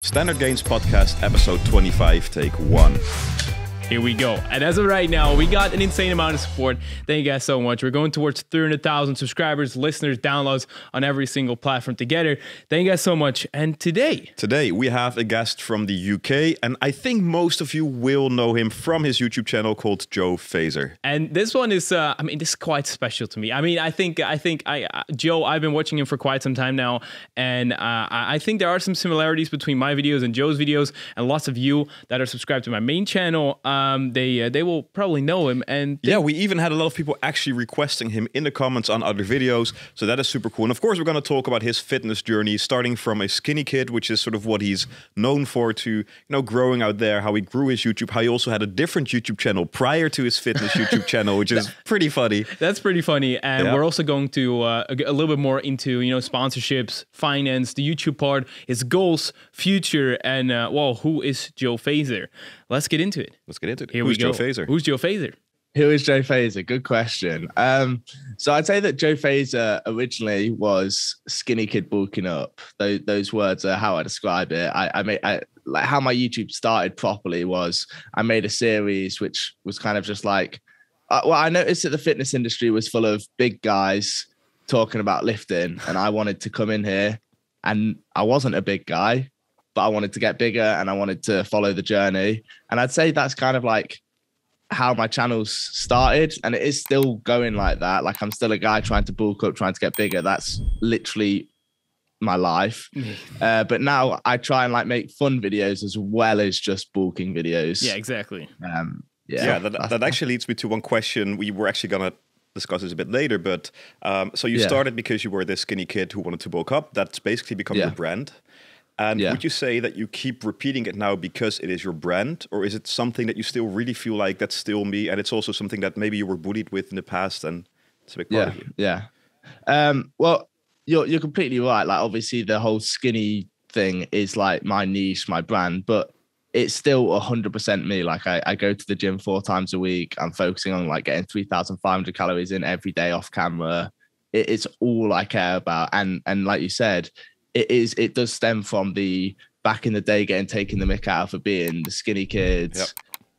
Standard Gains Podcast, episode 25, take 1. Here we go. And as of right now, we got an insane amount of support. Thank you guys so much. We're going towards 300,000 subscribers, listeners, downloads on every single platform together. Thank you guys so much. And today we have a guest from the UK, and I think most of you will know him from his YouTube channel called Joe Fazer. And this one is, this is quite special to me. I think Joe, I've been watching him for quite some time now, and I think there are some similarities between my videos and Joe's videos, and lots of you that are subscribed to my main channel. They will probably know him, and we even had a lot of people actually requesting him in the comments on other videos, so that is super cool. And of course, we're going to talk about his fitness journey, starting from a skinny kid, which is sort of what he's known for, to growing out there, how he grew his YouTube, how he also had a different YouTube channel prior to his fitness YouTube channel, which is pretty funny. That's pretty funny, and we're also going to a little bit more into sponsorships, finance, the YouTube part, his goals, future, and who is Joe Fazer? Let's get into it. Here Who's we go. Joe Fazer? Who's Joe Fazer? Who is Joe Fazer? Good question. So I'd say that Joe Fazer originally was skinny kid bulking up. Those words are how I describe it. Like how my YouTube started properly was I made a series which was kind of just like, I noticed that the fitness industry was full of big guys talking about lifting, and I wanted to come in here, and I wasn't a big guy, but I wanted to get bigger and I wanted to follow the journey. And I'd say that's kind of like how my channel's started, and it is still going like that. Like I'm still a guy trying to bulk up, trying to get bigger. That's literally my life. But now I try and like make fun videos as well as just bulking videos. Yeah, exactly. That actually leads me to one question. We were actually going to discuss this a bit later, but so you started because you were this skinny kid who wanted to bulk up. That's basically become your brand. And would you say that you keep repeating it now because it is your brand, or is it something that you still really feel like that's still me, and it's also something that maybe you were bullied with in the past and it's a big part of you? Yeah. Well, you're completely right. Like obviously the whole skinny thing is like my niche, my brand, but it's still 100% me. Like I go to the gym 4 times a week. I'm focusing on like getting 3,500 calories in every day off camera. It's all I care about. And like you said, it does stem from the back in the day getting taken the mick out for being the skinny kids. Yep.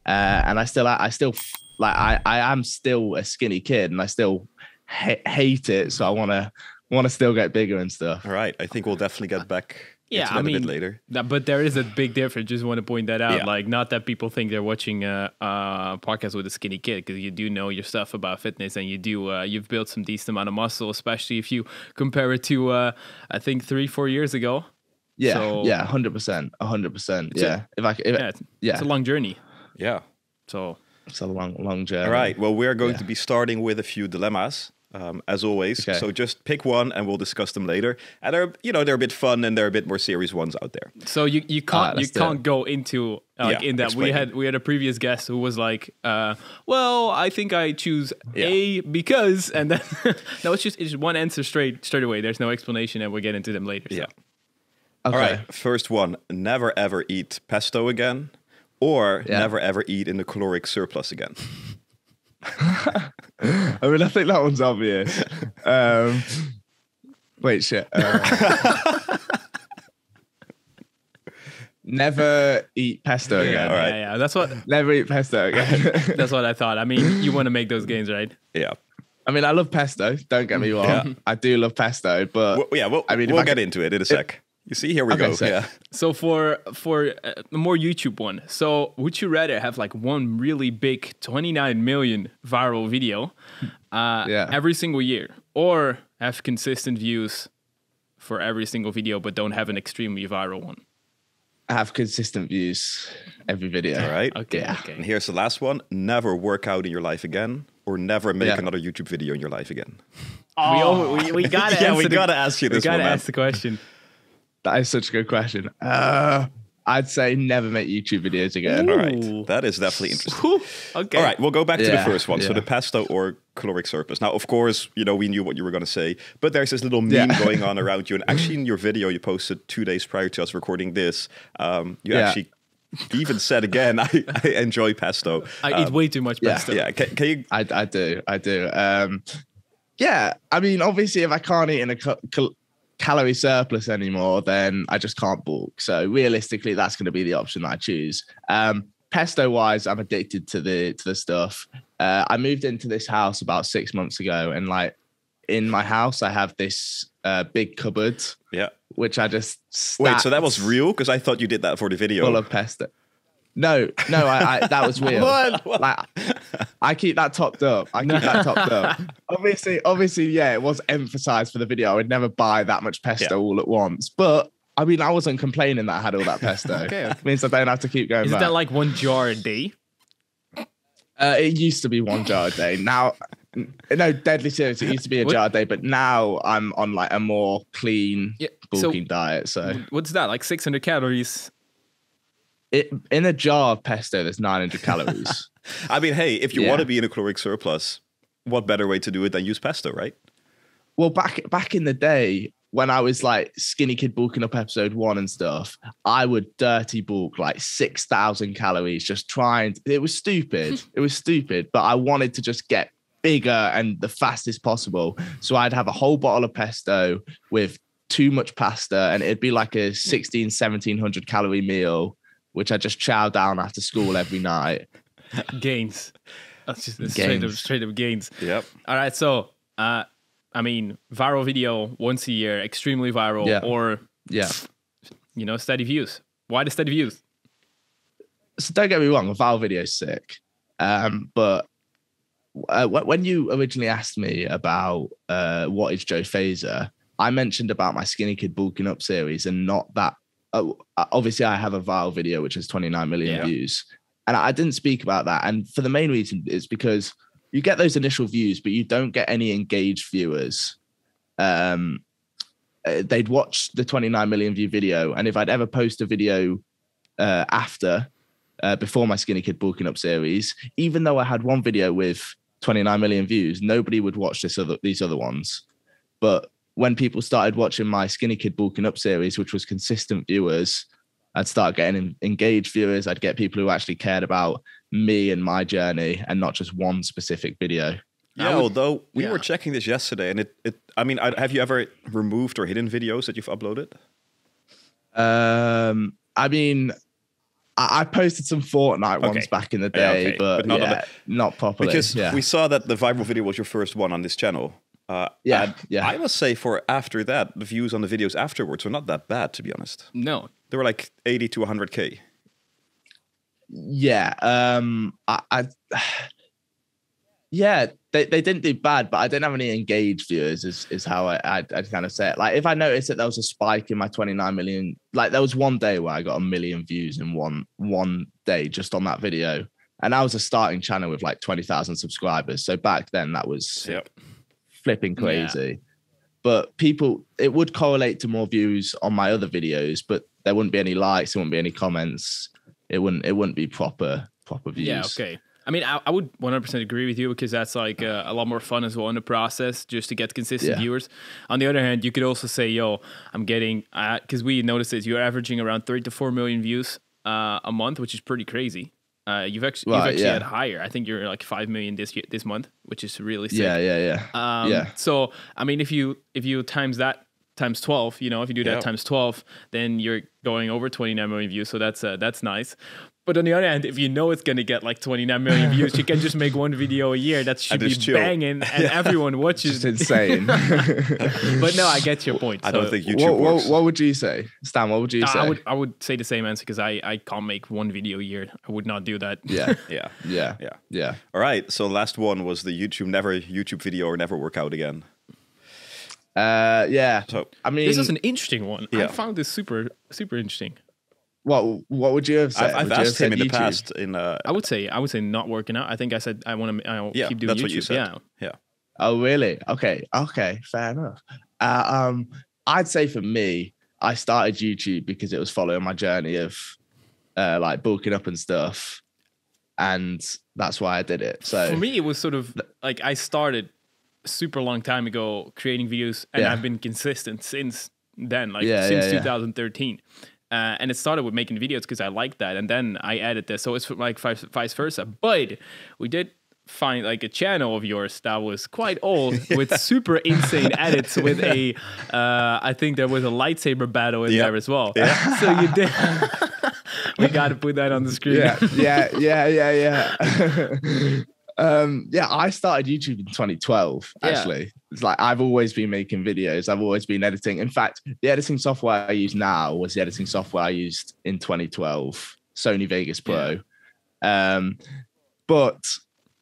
And I am still a skinny kid, and I still hate it. So I want to still get bigger and stuff. All right. I think we'll definitely get back into that a bit later. But there is a big difference. Just want to point that out. Yeah. Like, not that people think they're watching a podcast with a skinny kid, because you do know your stuff about fitness, and you've built some decent amount of muscle, especially if you compare it to I think 3-4 years ago. Yeah, so, 100%. Yeah. It's a long journey. Yeah. So it's a long journey. All right. Well, we're going to be starting with a few dilemmas. As always. Okay. So just pick one and we'll discuss them later. And they're a bit fun, and there are a bit more serious ones out there. So you can't go into in that. Explain. We had a previous guest who was like, I think I choose A because, and then no, it's just one answer straight away. There's no explanation, and we'll get into them later. Yeah. Okay. All right. First one: never ever eat pesto again, or never ever eat in the caloric surplus again. I mean, I think that one's obvious. Wait, shit. Never eat pesto again. All right. Yeah. That's what. Never eat pesto again. That's what I thought. I mean, you want to make those gains, right? Yeah. I mean, I love pesto. Don't get me wrong. Yeah. I do love pesto, but we'll get into it in a sec. You see, here we go. So, yeah. So for a more YouTube one, so would you rather have like one really big 29 million viral video every single year, or have consistent views for every single video but don't have an extremely viral one? I have consistent views every video. All right. Okay. And here's the last one: never work out in your life again, or never make another YouTube video in your life again. Oh, we gotta we gotta ask you this one. We gotta ask the question. That is such a good question. I'd say never make YouTube videos again. All right. That is definitely interesting. Okay. All right. We'll go back to the first one. So the pesto or caloric surplus. Now, of course, we knew what you were going to say, but there's this little meme going on around you. And actually in your video you posted 2 days prior to us recording this, you actually even said again, I enjoy pesto. I eat way too much pesto. Yeah. Can you? I do. I mean, obviously if I can't eat in calorie surplus anymore, then I just can't bulk. So realistically, that's going to be the option that I choose. Pesto wise, I'm addicted to the stuff. I moved into this house about 6 months ago, and like in my house, I have this big cupboard. Yeah. Which I just wait. So that was real? Because I thought you did that for the video. Full of pesto. No, I that was real. Like, I keep that topped up. Obviously, yeah, it was emphasized for the video. I would never buy that much pesto all at once. But I mean, I wasn't complaining that I had all that pesto. Okay. It means I don't have to keep going Is back. that like 1 jar a day? It used to be 1 jar a day. Now, no, deadly serious. It used to be a jar a day, but now I'm on like a more clean, bulking diet. So what's that? Like 600 calories? In a jar of pesto, there's 900 calories. I mean, hey, if you want to be in a caloric surplus, what better way to do it than use pesto, right? Well, back in the day, when I was like Skinny Kid bulking up episode 1 and stuff, I would dirty bulk like 6,000 calories, just trying. It was stupid. It was stupid, but I wanted to just get bigger and the fastest possible. So I'd have a whole bottle of pesto with too much pasta, and it'd be like a 1,700 calorie meal, which I just chow down after school every night. Gains. That's just Gains. straight up gains. Yep. All right. So, I mean, viral video once a year, extremely viral, or steady views. Why the steady views? So don't get me wrong, a viral video is sick. But when you originally asked me about what is Joe Fazer, I mentioned about my Skinny Kid bulking up series, and not that. Obviously, I have a viral video which has 29 million views, and I didn't speak about that. And for the main reason is because you get those initial views, but you don't get any engaged viewers. They'd watch the 29 million view video, and if I'd ever post a video before my Skinny Kid bulking up series, even though I had one video with 29 million views, nobody would watch these other ones. But when people started watching my Skinny Kid bulking up series, which was consistent viewers, I'd start getting engaged viewers. I'd get people who actually cared about me and my journey, and not just one specific video. Yeah, although we were checking this yesterday, and I mean, have you ever removed or hidden videos that you've uploaded? I mean, I posted some Fortnite ones back in the day, but not properly. Because we saw that the viral video was your first one on this channel. I must say, for after that, the views on the videos afterwards were not that bad, to be honest. No. They were like 80 to 100K. Yeah. They didn't do bad, but I didn't have any engaged viewers is how I'd kind of say it. Like, if I noticed that there was a spike in my 29 million, like there was one day where I got 1 million views in one day just on that video. And I was a starting channel with like 20,000 subscribers. So back then that was flipping crazy. But it would correlate to more views on my other videos, but there wouldn't be any likes, there wouldn't be any comments. It wouldn't be proper views. Yeah, okay. I mean, I would 100% agree with you, because that's like a lot more fun as well in the process, just to get consistent viewers. On the other hand, you could also say, I'm getting, because we noticed this, you're averaging around 3 to 4 million views a month, which is pretty crazy. You've actually had higher. I think you're like 5 million this month, which is really sick. Yeah. So, I mean, if you times that times 12, if you do that times 12, then you're going over 29 million views. So that's nice. But on the other hand, if you know it's going to get like 29 million views, you can just make one video a year. That should be banging, and everyone watches. It's insane. But no, I get your point. I don't think YouTube works. What would you say? Stan, what would you say? I would say the same answer, because I can't make one video a year. I would not do that. Yeah. All right. So last one was the YouTube video or never work out again. So I mean, this is an interesting one. I found this super, super interesting. What would you have said? I've asked him in the past. I would say not working out. I think I said I want to keep doing that's YouTube. What you said. Yeah. Oh, really? Okay. Fair enough. I'd say for me, I started YouTube because it was following my journey of like bulking up and stuff, and that's why I did it. So for me, it was sort of like I started a super long time ago creating videos, and I've been consistent since then, since 2013. And it started with making videos because I liked that, and then I added this, so it's like vice versa. But we did find like a channel of yours that was quite old with super insane edits with a I think there was a lightsaber battle in there as well. So you did we got to put that on the screen. I started YouTube in 2012 actually. It's like I've always been making videos, I've always been editing. In fact, the editing software I use now was the editing software I used in 2012, Sony Vegas Pro. But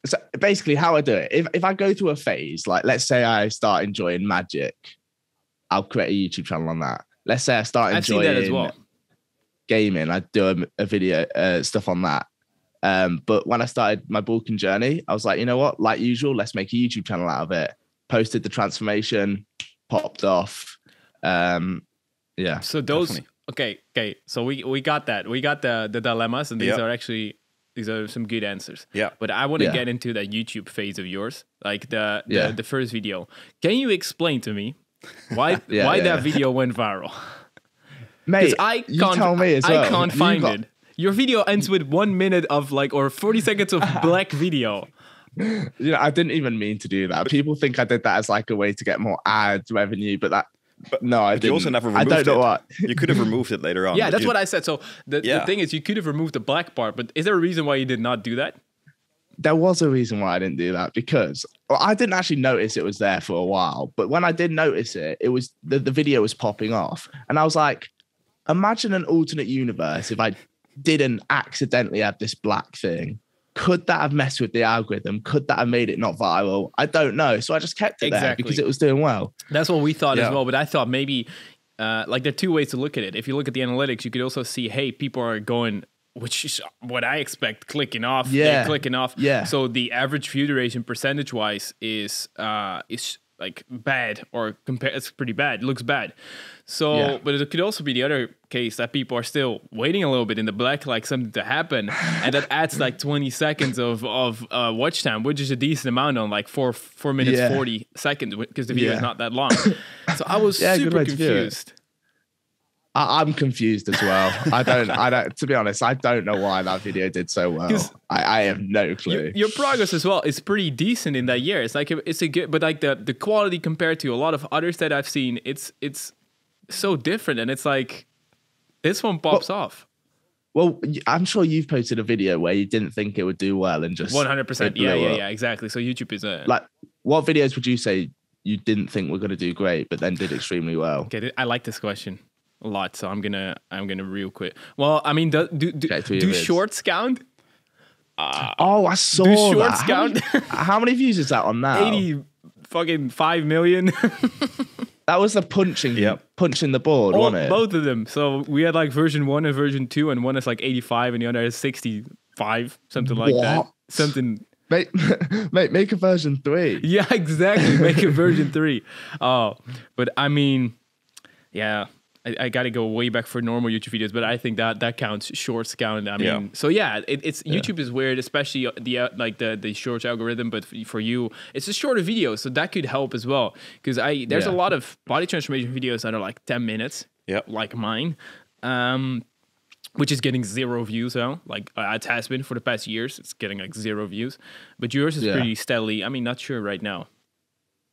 so basically how I do it, if I go through a phase, like let's say I start enjoying magic, I'll create a YouTube channel on that. Let's say I start enjoying that as well. Gaming, I do a video stuff on that. But when I started my bulking journey, I was like, you know what, like usual, let's make a YouTube channel out of it. Posted the transformation, popped off. So those okay. So we got that. We got the dilemmas, and these are some good answers. Yeah. But I want to get into that YouTube phase of yours, like the first video. Can you explain to me why that video went viral? Mate, you tell me as well. I can't find it. Your video ends with 1 minute of or 40 seconds of black video. I didn't even mean to do that. People think I did that as like a way to get more ad revenue, but no, I didn't. You also never removed it. I don't know what. You could have removed it later on. Yeah, that's what I said. So the thing is, you could have removed the black part, but is there a reason why you did not do that? There was a reason why I didn't do that, because I didn't actually notice it was there for a while. But when I did notice it, it was the video was popping off. And I was like, imagine an alternate universe if I didn't accidentally have this black thing. Could that have messed with the algorithm? Could that have made it not viral? I don't know. So I just kept it there because it was doing well. That's what we thought as well. But I thought maybe there are two ways to look at it. If you look at the analytics, you could also see, hey, people are going, which is what I expect, clicking off. Yeah. Clicking off. Yeah. So the average view duration percentage wise is like bad, or it's pretty bad. It looks bad. So, but it could also be the other case that people are still waiting a little bit in the black, like something to happen, and that adds like 20 seconds of watch time, which is a decent amount on like 4 minutes 40 seconds, because the video is not that long. So I was super confused. I'm confused as well. I don't. To be honest, I don't know why that video did so well. I have no clue. Your progress as well is pretty decent in that year. It's like it's a good, but like the quality compared to a lot of others that I've seen, it's so different, and it's like this one pops off. Well, I'm sure you've posted a video where you didn't think it would do well and just 100%. Yeah, exactly. So YouTube is like, what videos would you say you didn't think were going to do great, but then did extremely well? Okay, I like this question a lot, so I'm gonna real quick. Well, I mean, do shorts count? I saw do shorts that. Count? How many views is that on now? 85 million. That was the punching the board, wasn't it? Both of them. So we had like version 1 and version 2, and one is like 85 and the other is 65, something like that. Something. Make a version 3. Yeah, exactly. Make a version 3. But I mean, yeah. I got to go way back for normal YouTube videos, but I think that counts. Shorts count. I mean, so yeah, it's YouTube is weird, especially the shorts algorithm. But for you, it's a shorter video, so that could help as well. Because there's a lot of body transformation videos that are like 10 minutes, like mine, which is getting 0 views now. Like it has been for the past years, it's getting like 0 views. But yours is pretty steadily. I mean, not sure right now.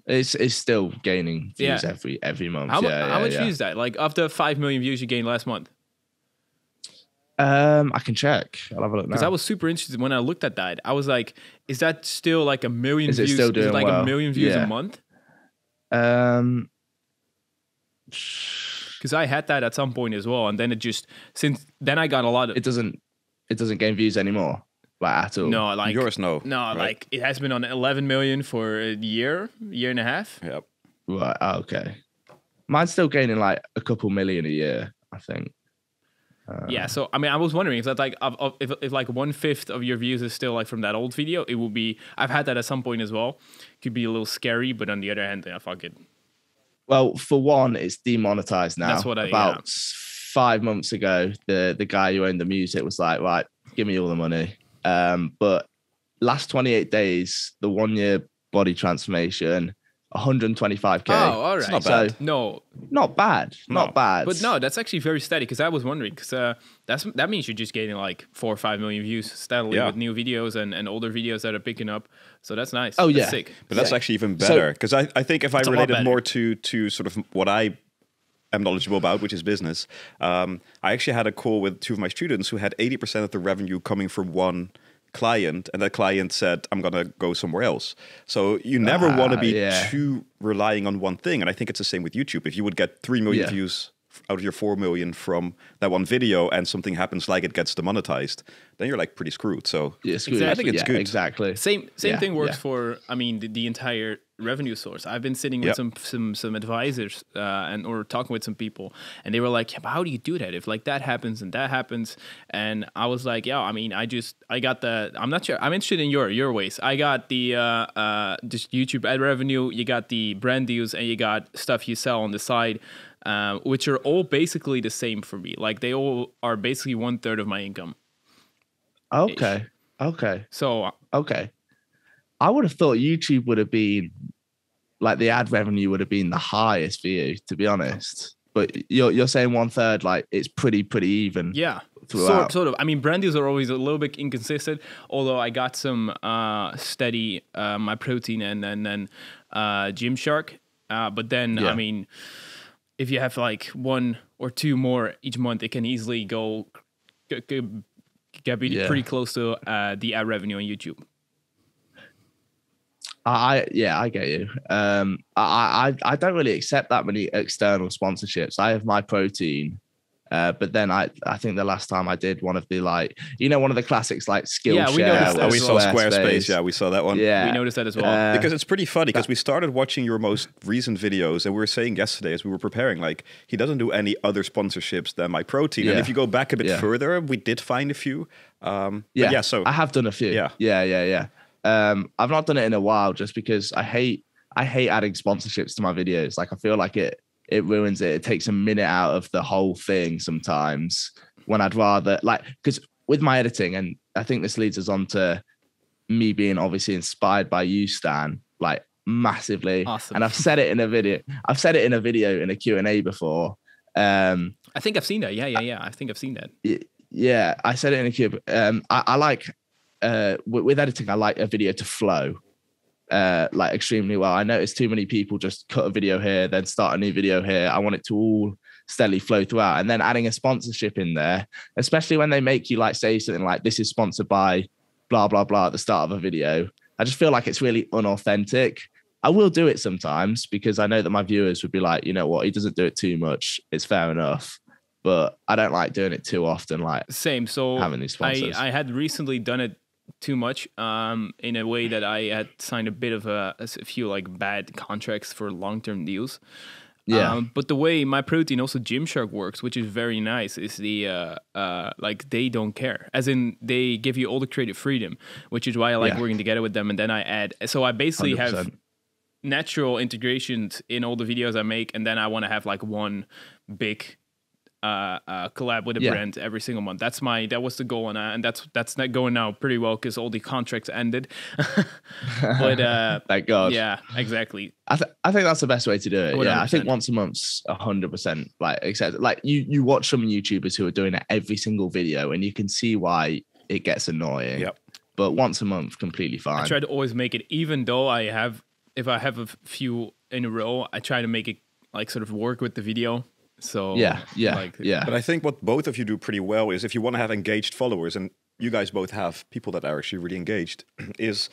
It's still gaining views every month. How much views is that? Like after 5 million views you gained last month? I can check. I'll have a look now. Because I was super interested when I looked at that. I was like, is that still like 1 million views? Is it still doing like well? 1 million views a month? Because I had that at some point as well, and then since then I got a lot of. It doesn't gain views anymore. At all. No, like yours, no. Right? Like it has been on 11 million for a year and a half. Yep. Right. Okay. Mine's still gaining like a couple million a year, I think. Yeah. So I mean, I was wondering if that like if like 1/5 of your views is still like from that old video, it will be. I've had that at some point as well. Could be a little scary, but on the other hand, fuck it. Well, for one, it's demonetized now. That's what about 5 months ago, the guy who owned the music was like, right, give me all the money. But last 28 days, the 1 year body transformation 125k. Oh, all right. It's not bad. So, no, not bad. Not bad. But no, that's actually very steady, because I was wondering, because that means you're just getting like 4 or 5 million views steadily with new videos and older videos that are picking up. So that's nice. Oh, that's sick. But that's actually even better, because I think if I related more to sort of what I am knowledgeable about, which is business, I actually had a call with 2 of my students who had 80% of the revenue coming from one client, and that client said, I'm gonna go somewhere else. So you never want to be too relying on one thing. And I think it's the same with YouTube. If you would get 3 million views out of your 4 million from that one video, and something happens like it gets demonetized, then you're like pretty screwed. So I think it's good. Exactly. Same thing works for, I mean, the entire revenue source. I've been sitting with some advisors or talking with some people, and they were like, yeah, but how do you do that if like that happens and that happens? And I was like, yeah, I mean, I got I'm not sure, I'm interested in your ways. I got the just YouTube ad revenue, you got the brand deals, and you got stuff you sell on the side, which are all basically the same for me. Like they all are basically 1/3 of my income. Okay. So I would have thought YouTube would have been like the ad revenue would have been the highest for you, to be honest. But you're saying 1/3, like it's pretty even. Yeah, throughout. Sort of. I mean, brand deals are always a little bit inconsistent. Although I got some steady my protein and then Gymshark. But then I mean, if you have like 1 or 2 more each month, it can easily get pretty close to the ad revenue on YouTube. I get you. I don't really accept that many external sponsorships. I have my protein, but then I think the last time I did one of the one of the classics like Skillshare. We noticed that. We saw Squarespace. Yeah, we saw that one. Yeah, we noticed that as well. Because it's pretty funny, because we started watching your most recent videos, and we were saying yesterday as we were preparing, like he doesn't do any other sponsorships than my protein. And if you go back a bit further, we did find a few. So I have done a few. Yeah. I've not done it in a while, just because I hate adding sponsorships to my videos. Like I feel like it ruins it. It takes a minute out of the whole thing sometimes, when I'd rather, because with my editing, and I think this leads us on to me being obviously inspired by you, Stan, like massively. Awesome. And I've said it in a video. In a Q&A before. I think I've seen that. Yeah. I think I've seen that. Yeah, I said it in a Q. I like. With editing, I like a video to flow extremely well. I notice too many people just cut a video here, then start a new video here. I want it to all steadily flow throughout. And then adding a sponsorship in there, especially when they make you say something like, this is sponsored by blah, blah, blah at the start of a video. I just feel like it's really unauthentic. I will do it sometimes, because I know that my viewers would be like, you know what, he doesn't do it too much. It's fair enough. But I don't like doing it too often. Same. So having these sponsors. I had recently done it too much in a way that I had signed a bit of a few bad contracts for long-term deals. But the way my protein, also Gymshark, works, which is very nice, is the they don't care, as in they give you all the creative freedom, which is why I like working together with them. And then I add, so I basically 100%. Have natural integrations in all the videos I make, and then I want to have one big collab with a brand every single month. That was the goal, and that's not going now pretty well, because all the contracts ended. But thank God. Yeah, exactly. I think that's the best way to do it. 100%. Yeah, I think once a month's 100%. Except you watch some YouTubers who are doing it every single video, and you can see why it gets annoying. Yep. But once a month, completely fine. I try to always make it, even though if I have a few in a row, I try to make it sort of work with the video. So yeah. But I think what both of you do pretty well is, if you want to have engaged followers, and you guys both have people that are actually really engaged, is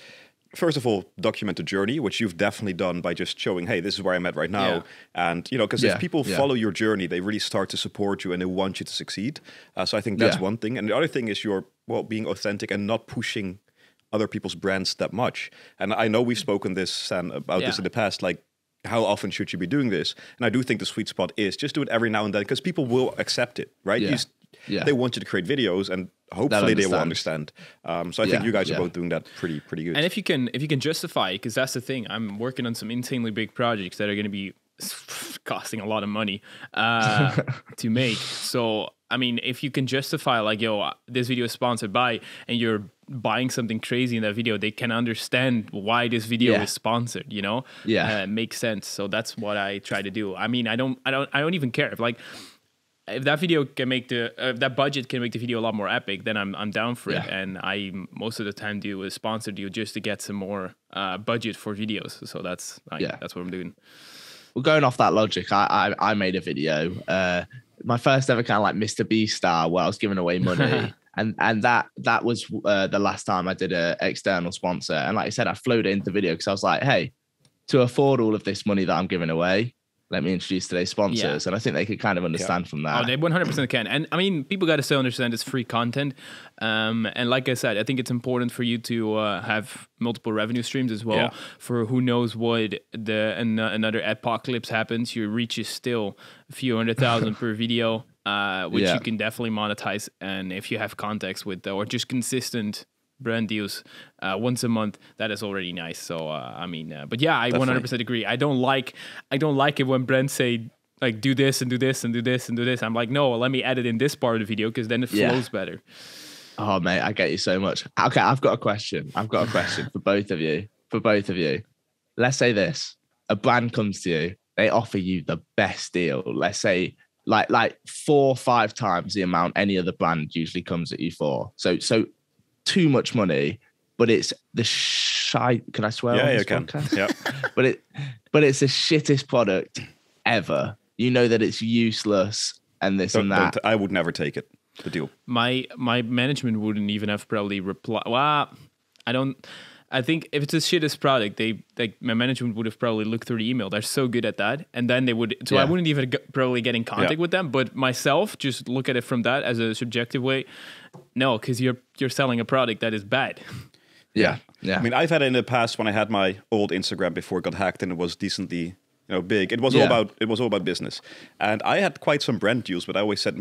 first of all document the journey, which you've definitely done by just showing, hey, this is where I'm at right now. And because if people follow your journey, they really start to support you and they want you to succeed. So I think that's one thing. And the other thing is you're being authentic and not pushing other people's brands that much. And I know we've spoken this about this in the past, how often should you be doing this? And I do think the sweet spot is just do it every now and then, because people will accept it, right? They want you to create videos, and hopefully they will understand. So I think you guys are both doing that pretty good. And if you can justify, because that's the thing, I'm working on some insanely big projects that are going to be costing a lot of money to make. So I mean, if you can justify like, yo, this video is sponsored by, and you're buying something crazy in that video, they can understand why this video is sponsored, you know? Yeah. It makes sense. So that's what I try to do. I mean, I don't even care if that video can make that budget can make the video a lot more epic, then I'm down for it. And I most of the time do a sponsored deal just to get some more budget for videos. So that's what I'm doing. Well, going off that logic, I made a video, my first ever kind of like Mr. Beast style, where I was giving away money. And that was the last time I did an external sponsor. And like I said, I flowed it into video because I was like, hey, to afford all of this money that I'm giving away, let me introduce today's sponsors. And I think they could kind of understand from that. Oh, they 100% can. And I mean, people got to still understand it's free content. And like I said, I think it's important for you to have multiple revenue streams as well. For who knows what another apocalypse happens, your reach is still a few 100,000 per video, which you can definitely monetize. And if you have context with or just consistent brand deals once a month, that is already nice. So I mean, but yeah, I definitely 100% agree. I don't like it when brands say like do this and do this and do this and do this. I'm like, no, let me add it in this part of the video because then it flows better. Oh mate, I get you so much. Okay, I've got a question for both of you. Let's say this: a brand comes to you, they offer you the best deal. Let's say like 4 or 5 times the amount any other brand usually comes at you for. So too much money, but it's the can I swear on this podcast? Yeah. but it's the shittest product ever. You know that it's useless and this and that. I would never take it. The deal. My management wouldn't even have probably reply. Well, I think if it's a shittest product, my management would have probably looked through the email. They're so good at that, and then they would. So I wouldn't even probably get in contact with them. But myself, just look at it from that as a subjective way. No, because you're selling a product that is bad. Yeah. I mean, I've had it in the past when I had my old Instagram before it got hacked and it was decently big. It was all about business, and I had quite some brand deals. But I always said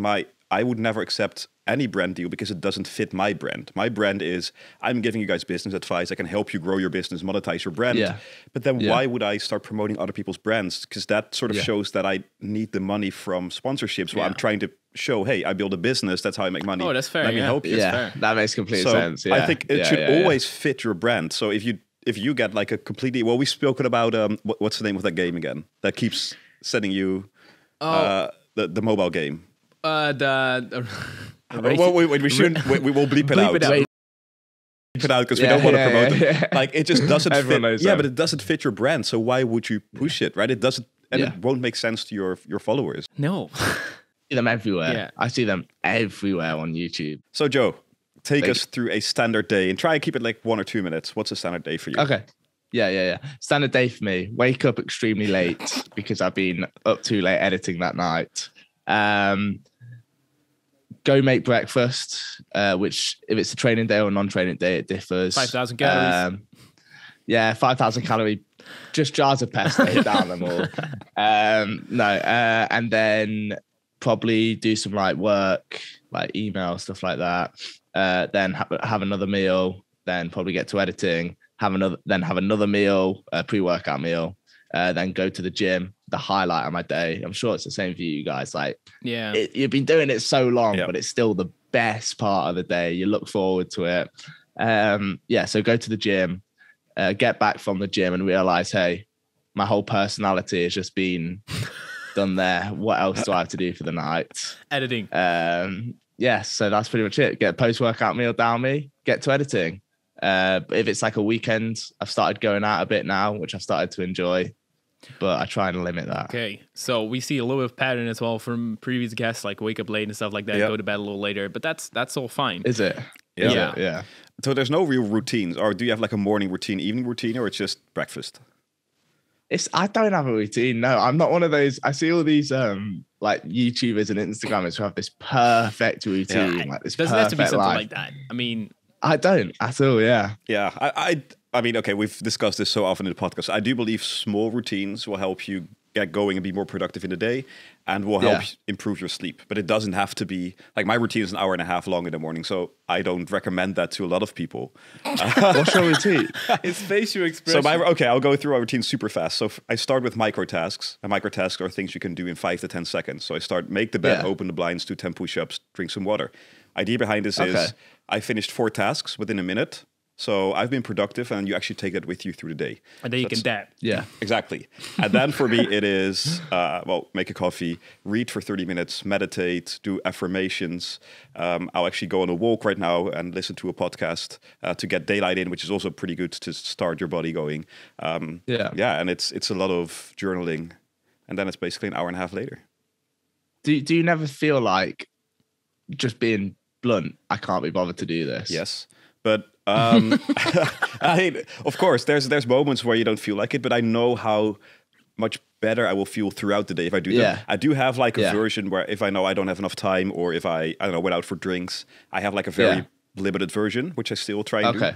I would never accept any brand deal because it doesn't fit my brand. My brand is I'm giving you guys business advice. I can help you grow your business, monetize your brand. Yeah. But then why would I start promoting other people's brands? Because that sort of shows that I need the money from sponsorships. Well, I'm trying to show, hey, I build a business. That's how I make money. Oh, that's fair. Let me help you. Yeah, that makes complete sense. Yeah. I think it should always fit your brand. So if you get like a completely, we've spoken about what's the name of that game again that keeps sending you the mobile game. We shouldn't. We will bleep it out. Bleep it out because we don't want to promote it. Like it just doesn't fit. Yeah, but it doesn't fit your brand. So why would you push it? Right? It doesn't, and it won't make sense to your followers. No, I see them everywhere. Yeah. I see them everywhere on YouTube. So Joe, take us through a standard day and try and keep it like 1 or 2 minutes. What's a standard day for you? Okay. Yeah. Standard day for me. Wake up extremely late because I've been up too late editing that night. Go make breakfast, which if it's a training day or a non-training day, it differs. 5,000 calories. 5,000 calorie, just jars of pesto, hit down them all. And then probably do some like work, like email, stuff like that. Then have another meal, then probably get to editing, have another meal, a pre-workout meal. Then go to the gym, the highlight of my day. I'm sure it's the same for you guys. Like, you've been doing it so long, but it's still the best part of the day. You look forward to it. So go to the gym, get back from the gym and realize, hey, my whole personality has just been done there. What else do I have to do for the night? Editing. So that's pretty much it. Get a post-workout meal down me, get to editing. If it's like a weekend, I've started going out a bit now, which I've started to enjoy. But I try and limit that. Okay, so we see a little bit of pattern as well from previous guests, like wake up late and stuff like that, go to bed a little later. But that's all fine. Is it? Yeah. So there's no real routines, or do you have like a morning routine, evening routine, or it's just breakfast? I don't have a routine. No, I'm not one of those. I see all these like YouTubers and Instagrammers who have this perfect routine, like this doesn't perfect have to be something life. like that. I mean, I don't at all. Yeah. I mean, okay, we've discussed this so often in the podcast. I do believe small routines will help you get going and be more productive in the day, and will help improve your sleep. But it doesn't have to be like my routine is an hour and a half long in the morning, so I don't recommend that to a lot of people. What's your routine? His facial expression. So I'll go through our routine super fast. So I start with micro tasks, and micro tasks are things you can do in 5 to 10 seconds. So I start, make the bed, open the blinds, do 10 push-ups, drink some water. Idea behind this is I finished 4 tasks within a minute. So I've been productive, and you actually take that with you through the day. And then you can dab. Yeah, exactly. And then for me, it is, make a coffee, read for 30 minutes, meditate, do affirmations. I'll actually go on a walk right now and listen to a podcast to get daylight in, which is also pretty good to start your body going. And it's a lot of journaling. And then it's basically an hour and a half later. Do you never feel like, just being blunt, I can't be bothered to do this? Yes. But of course, there's moments where you don't feel like it, but I know how much better I will feel throughout the day if I do that. I do have like a version where if I know I don't have enough time, or if I don't know, went out for drinks, I have like a very limited version, which I still try and do.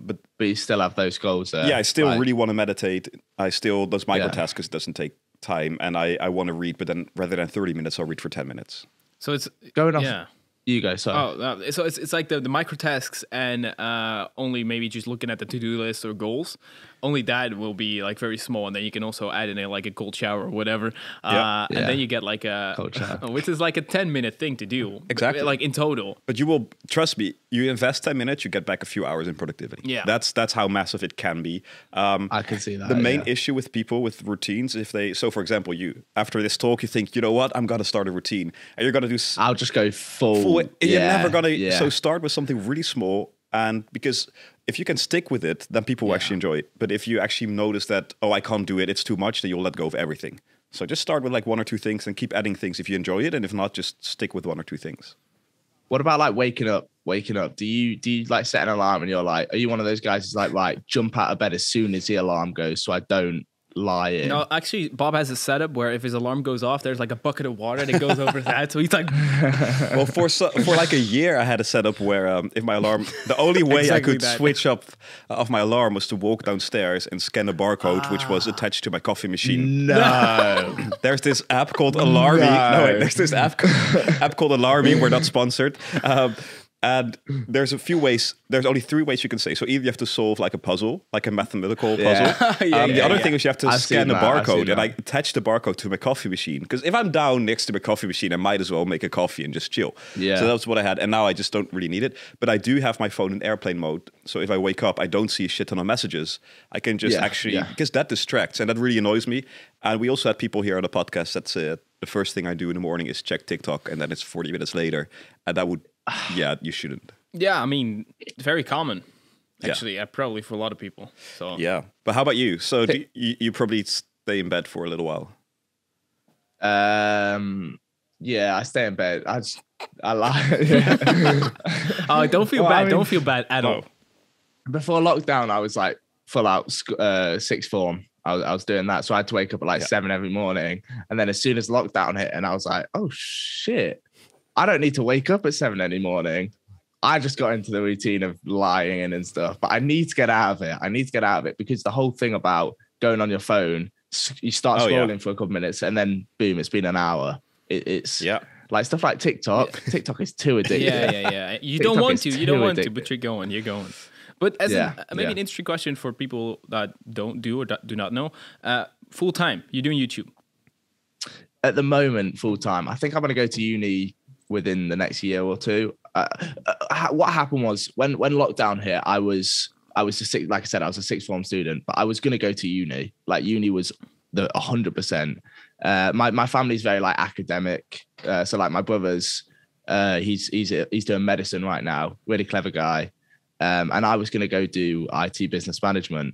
But you still have those goals there. Yeah, I still really want to meditate. I still, those micro tasks, because it doesn't take time, and I want to read, but then rather than 30 minutes, I'll read for 10 minutes. So it's going off. Yeah. You go, sorry. So it's like the micro tasks, and only maybe just looking at the to-do list or goals. Only that will be like very small, and then you can also add in like a cold shower or whatever. And then you get like a cold shower, which is like a 10-minute thing to do. Exactly, like in total. But you will, trust me, you invest 10 minutes, you get back a few hours in productivity. Yeah, that's how massive it can be. I can see that. The main issue with people with routines, for example, you after this talk, you think, you know what, I'm gonna start a routine, and you're gonna do. I'll just go full. You're never gonna. So start with something really small. And because if you can stick with it, then people will actually enjoy it. But if you actually notice that, I can't do it, it's too much, then you'll let go of everything. So just start with like 1 or 2 things and keep adding things if you enjoy it. And if not, just stick with 1 or 2 things. What about like waking up? Do you like set an alarm, and you're like, are you one of those guys who's like, right, jump out of bed as soon as the alarm goes so I don't lie in? No, actually, Bob has a setup where if his alarm goes off, there's like a bucket of water that goes over that. So he's like, well, for like a year, I had a setup where if my alarm, the only way I could switch up off my alarm was to walk downstairs and scan a barcode, which was attached to my coffee machine. No, there's this app called Alarmy. There's this app called Alarmy. We're not sponsored. And there's only 3 ways you can say. So either you have to solve like a puzzle, like a mathematical puzzle. The other thing is you have to scan the barcode, and I attach the barcode to my coffee machine. Because if I'm down next to my coffee machine, I might as well make a coffee and just chill. Yeah. So that's what I had. And now I just don't really need it. But I do have my phone in airplane mode. So if I wake up, I don't see a shit ton of messages. I can just because that distracts, and that really annoys me. And we also had people here on the podcast that said the first thing I do in the morning is check TikTok, and then it's 40 minutes later. And that would... you shouldn't. Yeah, I mean, very common, actually, probably for a lot of people. So yeah, but how about you? So you probably stay in bed for a little while. Yeah, I stay in bed. I lie. Oh, don't feel bad. Don't feel bad at all. Before lockdown, I was like full out sixth form. I was doing that, so I had to wake up at like 7 every morning. And then as soon as lockdown hit, and I was like, oh shit, I don't need to wake up at 7 any morning. I just got into the routine of lying in and stuff, but I need to get out of it. Because the whole thing about going on your phone, you start scrolling for a couple minutes, and then boom, it's been an hour. It's like stuff like TikTok. TikTok is too addictive. Yeah. You don't want to, but you're going. But as maybe an interesting question for people that don't do or do not know, full time, you're doing YouTube? At the moment, full time. I think I'm going to go to uni within the next year or 2. What happened was when lockdown hit, I was like I said, I was a sixth form student, but I was going to go to uni. Like uni was the 100%. My family's very like academic. So like my brother's, he's doing medicine right now. Really clever guy. And I was going to go do IT business management.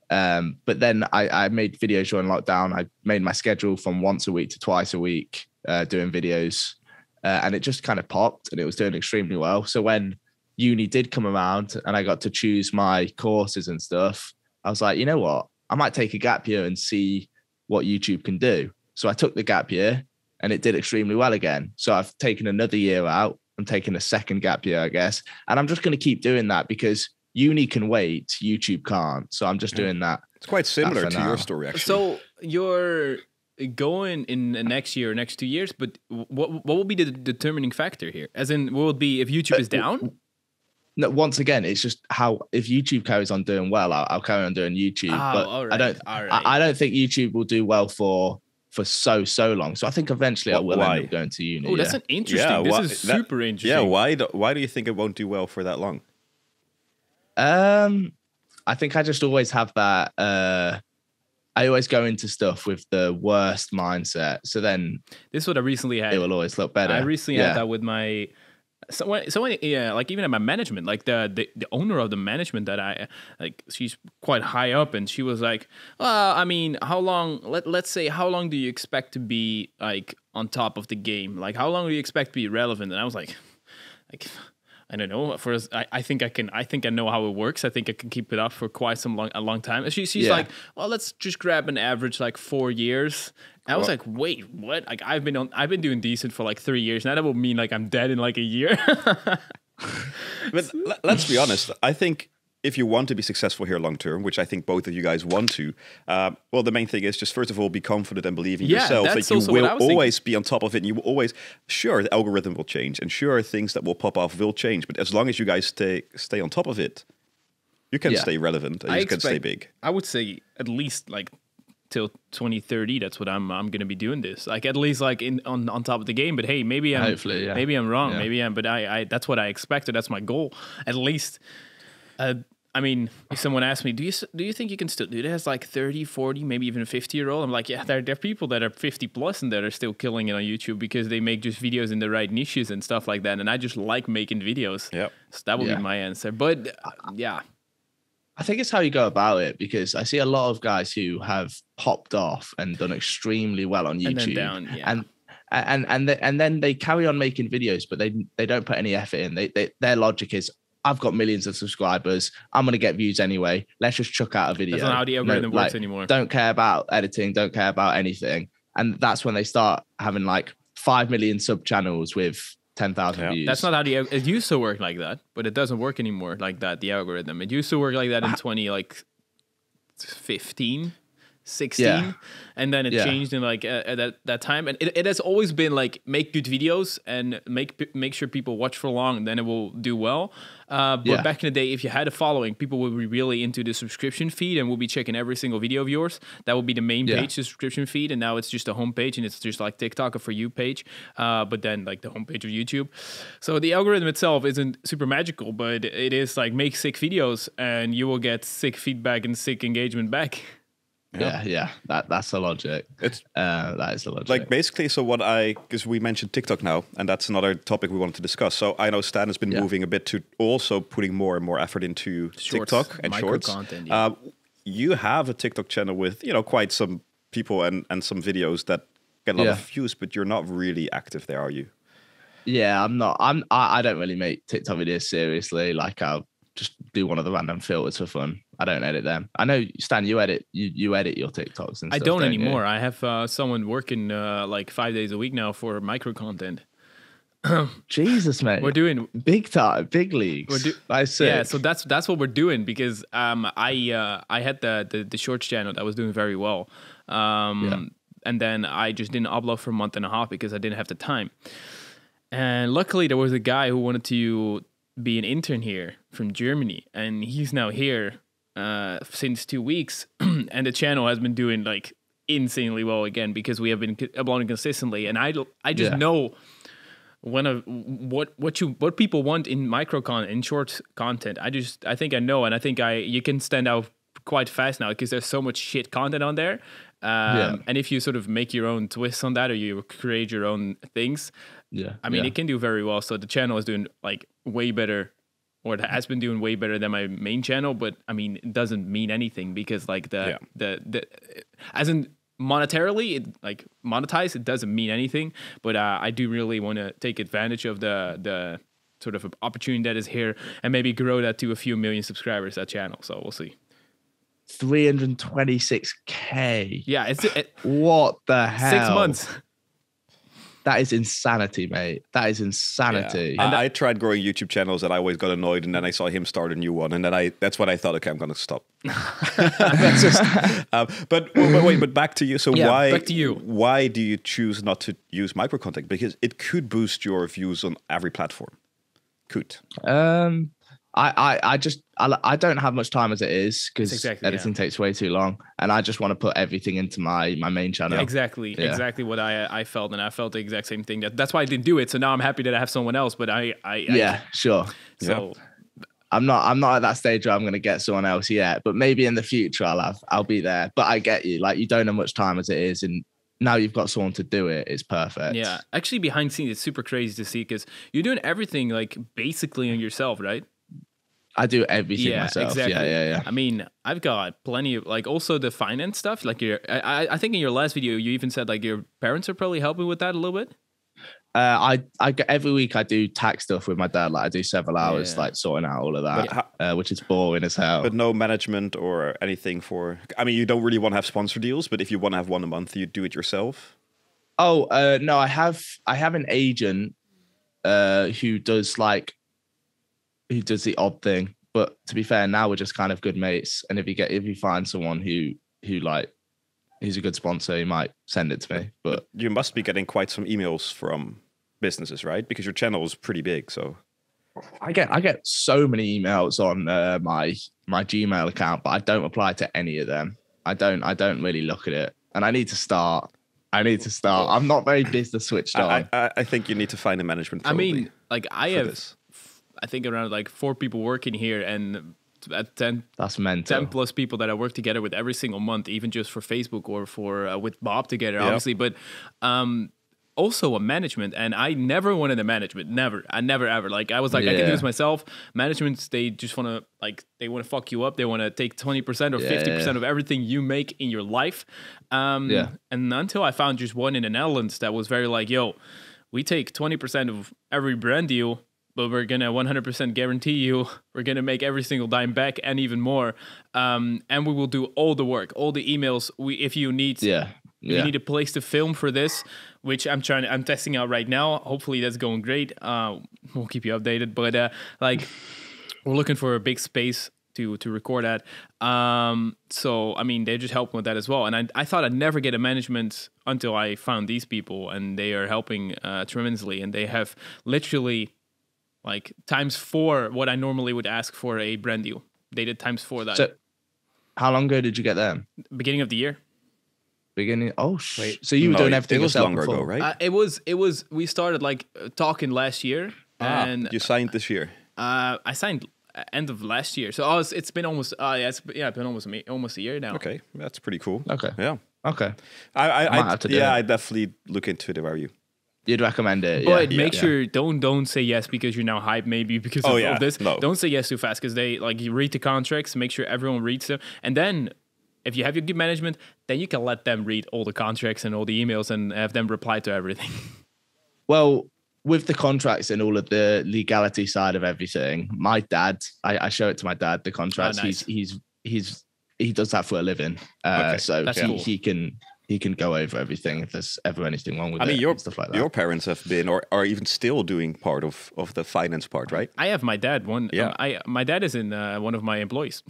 But then I made videos during lockdown. I made my schedule from once a week to twice a week, doing videos. And it just kind of popped, and it was doing extremely well. So when uni did come around and I got to choose my courses and stuff, I was like, you know what? I might take a gap year and see what YouTube can do. So I took the gap year, and it did extremely well again. So I've taken another year out. I'm taking a second gap year, I guess. And I'm just going to keep doing that because uni can wait, YouTube can't. So I'm just doing that. It's quite similar to your story, actually. So going in the next year or next 2 years? But what will be the determining factor here? As in, what will it be if YouTube is down? No, once again, it's just how if YouTube carries on doing well, I'll carry on doing YouTube. But I don't think YouTube will do well for so long. So I think eventually I will end up going to uni. Oh, that's an interesting. This is super interesting. Yeah, why do you think it won't do well for that long? I think I just always have that. I always go into stuff with the worst mindset. So then this is what I recently had. It will always look better. I recently had that with my like even at my management, like the owner of the management that I like, she's quite high up, and she was like, I mean, how long? Let's say, how long do you expect to be like on top of the game? Like, how long do you expect to be relevant? And I was like. I don't know. I think I know how it works. I think I can keep it up for quite a long time. And she's like, well, let's just grab an average like 4 years. And I was like, wait, what? Like I've been doing decent for like 3 years. Now that will mean like I'm dead in like a year. But let's be honest. I think if you want to be successful here long term, which I think both of you guys want to, well, the main thing is just first of all be confident and believe in yourself that you will always be on top of it, and you will always, sure, the algorithm will change, and sure, things that will pop off will change, but as long as you guys stay on top of it, you can stay relevant and you can stay big. I would say at least like till 2030. That's what I'm going to be doing this. Like at least like on top of the game. But hey, maybe I'm wrong. Yeah. Maybe I'm. But I that's what I expected. That's my goal. At least. I mean, if someone asked me, do you think you can still do this? Like 30, 40, maybe even a 50-year-old? I'm like, yeah, there are people that are 50 plus and that are still killing it on YouTube because they make just videos in the right niches and stuff like that. And I just like making videos. Yeah, so that would be my answer. But yeah. I think it's how you go about it, because I see a lot of guys who have popped off and done extremely well on YouTube. And then they carry on making videos, but they don't put any effort in. Their logic is, I've got millions of subscribers. I'm going to get views anyway. Let's just chuck out a video. That's not how the algorithm works anymore. Don't care about editing. Don't care about anything. And that's when they start having like 5 million sub channels with 10,000 views. That's not how it used to work like that, but it doesn't work anymore like that, the algorithm. It used to work like that in 2015. 16 and then it changed in like at that time, and it has always been like make good videos and make sure people watch for long, and then it will do well. But back in the day, if you had a following, people would be really into the subscription feed and will be checking every single video of yours. That would be the main page, the subscription feed, and now it's just a homepage and it's just like TikTok or For You page, but then like the homepage of YouTube. So the algorithm itself isn't super magical, but it is like make sick videos and you will get sick feedback and sick engagement back. Yeah. That's the logic. That is the logic. Like basically, so because we mentioned TikTok now, and that's another topic we wanted to discuss. So I know Stan has been moving a bit to also putting more and more effort into TikTok and shorts. Content, you have a TikTok channel with quite some people and some videos that get a lot of views, but you're not really active there, are you? Yeah, I'm not. I don't really make TikTok videos seriously. Like I'll just do one of the random filters for fun. I don't edit them. I know, Stan, you edit your TikToks and stuff. I don't anymore. I have someone working like 5 days a week now for micro content. Jesus, mate. We're doing big time, big leagues. Yeah, so that's what we're doing, because I had the shorts channel that was doing very well. And then I just didn't upload for a month and a half because I didn't have the time. And luckily there was a guy who wanted to be an intern here from Germany, and he's now here since 2 weeks, and the channel has been doing like insanely well again because we have been uploading consistently. And I just know what people want in micro content, in short content. I think I know, and I think you can stand out quite fast now because there's so much shit content on there. And if you sort of make your own twists on that, or you create your own things, I mean, it can do very well. So the channel is doing like way better, or it has been doing way better than my main channel. But I mean, it doesn't mean anything because like the as in monetarily, it like monetize, it doesn't mean anything. But I do really want to take advantage of the sort of opportunity that is here and maybe grow that to a few million subscribers, that channel. So we'll see. 326K. Yeah, what the hell? 6 months. That is insanity, mate. That is insanity. Yeah. And I tried growing YouTube channels and I always got annoyed, and then I saw him start a new one, and then that's when I thought, okay, I'm going to stop. That's just, but back to you. So back to you. Why do you choose not to use micro content? Because it could boost your views on every platform. Could. I don't have much time as it is, because editing takes way too long, and I just want to put everything into my main channel. Exactly what I felt, and I felt the exact same thing. That's why I didn't do it. So now I'm happy that I have someone else. But sure. So I'm not at that stage where I'm going to get someone else yet, but maybe in the future I'll be there. But I get you. Like, you don't have much time as it is, and now you've got someone to do it. It's perfect. Yeah, actually, behind the scenes, it's super crazy to see, because you're doing everything like basically on yourself, right? I do everything myself. Exactly. Yeah. I mean, I've got plenty of, like, also the finance stuff. Like, I think in your last video, you even said like your parents are probably helping with that a little bit. I every week I do tax stuff with my dad. Like, I do several hours like sorting out all of that, which is boring as hell. But no management or anything for. I mean, you don't really want to have sponsor deals, but if you want to have one a month, you do it yourself. Oh no, I have an agent who does the odd thing. But to be fair, now we're just kind of good mates. And if you find someone who's a good sponsor, he might send it to me. But you must be getting quite some emails from businesses, right? Because your channel is pretty big. So I get so many emails on my Gmail account, but I don't reply to any of them. I don't really look at it, and I need to start. I'm not very business switched on. I think you need to find a management. Probably, I mean, like, I have this. I think around like 4 people working here, and at 10, that's mental. 10 plus people that I work together with every single month, even just for Facebook or for with Bob together, obviously. But also a management, and I never wanted a management. I never ever. Like, I was like, I can do this myself. Managements, they just want to fuck you up. They want to take 20% or 50% of everything you make in your life. And until I found just one in the Netherlands that was very like, yo, we take 20% of every brand deal, but we're going to 100% guarantee you we're going to make every single dime back and even more. And we will do all the work, all the emails. If you need you need a place to film for this, which I'm testing out right now. Hopefully that's going great. We'll keep you updated. But we're looking for a big space to record at. So, I mean, they're just helping with that as well. And I thought I'd never get a management until I found these people, and they are helping tremendously. And they have literally like times4 what I normally would ask for a brand deal. They did times4 that. So how long ago did you get them? Beginning of the year. Wait, so you were doing everything yourself longer ago, right? It was we started like talking last year, and you signed this year. I signed end of last year, so it's been almost it's been almost a year now. Okay, that's pretty cool. Okay, yeah, okay. I definitely look into it if I were you. You'd recommend it, but make sure don't say yes because you're now hyped, maybe because of this. No. Don't say yes too fast, because you read the contracts, make sure everyone reads them, and then if you have your good management, then you can let them read all the contracts and all the emails and have them reply to everything. Well, with the contracts and all of the legality side of everything, my dad, I show it to my dad, the contracts. Nice. He does that for a living. So cool. He can go over everything if there's ever anything wrong with it. And stuff like that. Your parents have been or are even still doing part of the finance part, right? I have my dad. My dad is in one of my employees.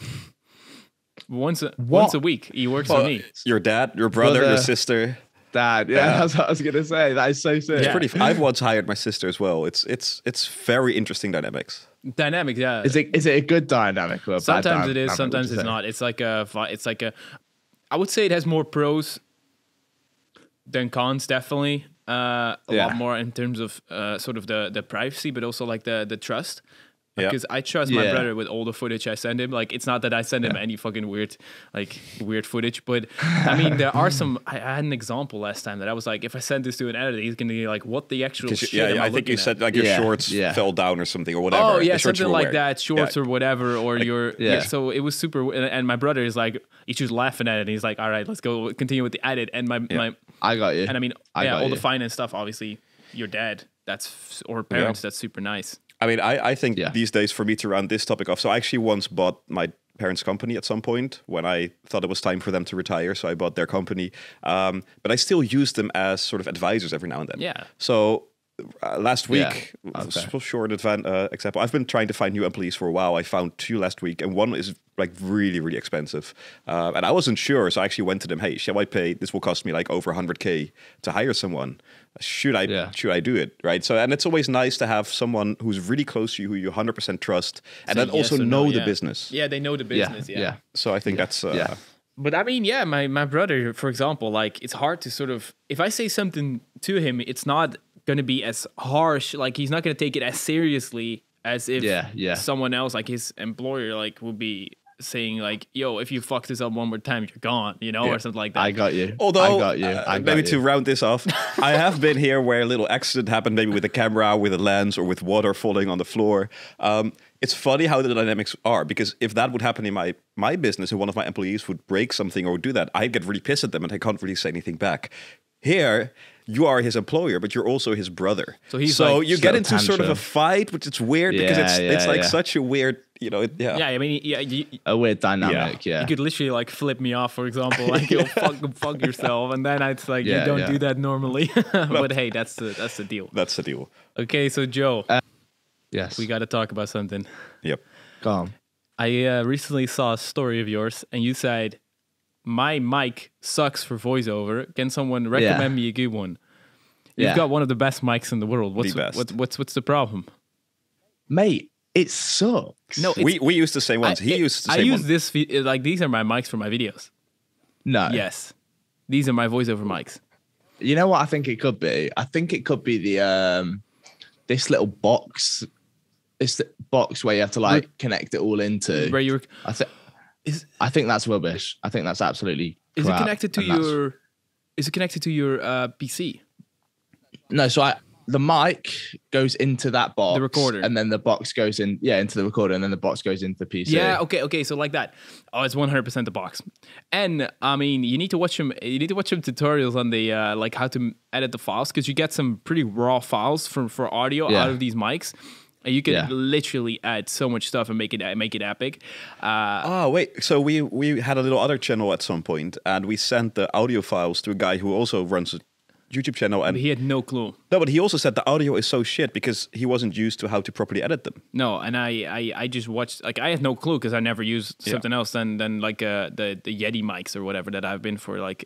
Once a week, he works for me. Your dad, your brother, your sister. Dad, that's what I was gonna say. That is so sick. It's pretty. I've once hired my sister as well. It's very interesting dynamics. Dynamic, yeah. Is it a good dynamic or a sometimes bad dynamic? It is, sometimes it's not. It's like a. I would say it has more pros than cons, definitely. A lot more in terms of sort of the privacy, but also like the trust. Because I trust my brother with all the footage I send him. Like, it's not that I send him any fucking weird footage, but I mean, there are some. I had an example last time that I was like, if I send this to an editor, he's gonna be like, "What the actual shit?" I think you said like your shorts fell down or something or whatever. Oh yeah, something like that, shorts or whatever, or So it was super. And my brother is like, he's just laughing at it. And he's like, "All right, let's go continue with the edit." And my I got you. And I mean, all the finance stuff. Obviously, your dad, or parents, that's super nice. I mean, I think these days for me to round this topic off. So I actually once bought my parents' company at some point when I thought it was time for them to retire. So I bought their company. But I still use them as sort of advisors every now and then. Yeah. So last week, short example, I've been trying to find new employees for a while. I found 2 last week, and one is like really, really expensive. And I wasn't sure, so I actually went to them, hey, shall I pay, this will cost me like over 100K to hire someone. Should I do it, right? So, and it's always nice to have someone who's really close to you, who you 100% trust, and then also know the business. Yeah, they know the business, So I think that's... But I mean, my brother, for example, like, it's hard to sort of, if I say something to him, it's not going to be as harsh, like, he's not going to take it as seriously as if someone else, like his employer, like, would be saying like, yo, if you fuck this up one more time, you're gone, or something like that. I got you. Although, I got you. Maybe to round this off, I have been here where a little accident happened, maybe with a camera, with a lens, or with water falling on the floor. It's funny how the dynamics are, because if that would happen in my business, and one of my employees would break something or do that, I'd get really pissed at them and I can't really say anything back. Here, you are his employer, but you're also his brother. So you get into sort of a fight, which is weird because it's like such a weird, I mean, a weird dynamic. Yeah. You could literally like flip me off, for example, like you'll fuck yourself, and then it's like you don't do that normally. But hey, that's the deal. That's the deal. Okay, so Joe, yes, we got to talk about something. Yep. Go on. I recently saw a story of yours, and you said, my mic sucks for voiceover. Can someone recommend me a good one? You've got one of the best mics in the world. What's the problem? Mate, it sucks. No, we use the same ones. He used the same one. This, like, these are my mics for my videos. No. Yes. These are my voiceover mics. You know what I think it could be? I think it could be the this little box. This box where you have to like connect it all into. Where you're I think that's rubbish. I think that's absolutely crap. Is it connected to your PC? No, so the mic goes into that box, the recorder, and then the box goes in, into the recorder, and then the box goes into the PC. Yeah, okay, so like that. Oh, it's 100% the box. And I mean, you need to watch some tutorials on the like how to edit the files, because you get some pretty raw files for audio out of these mics. And you can literally add so much stuff and make it epic. Wait, so we had a little other channel at some point, and we sent the audio files to a guy who also runs a YouTube channel, and he had no clue. No, but he also said the audio is so shit because he wasn't used to how to properly edit them. No, and I just watched, like, I had no clue because I never used something else than like the Yeti mics or whatever that I've been for like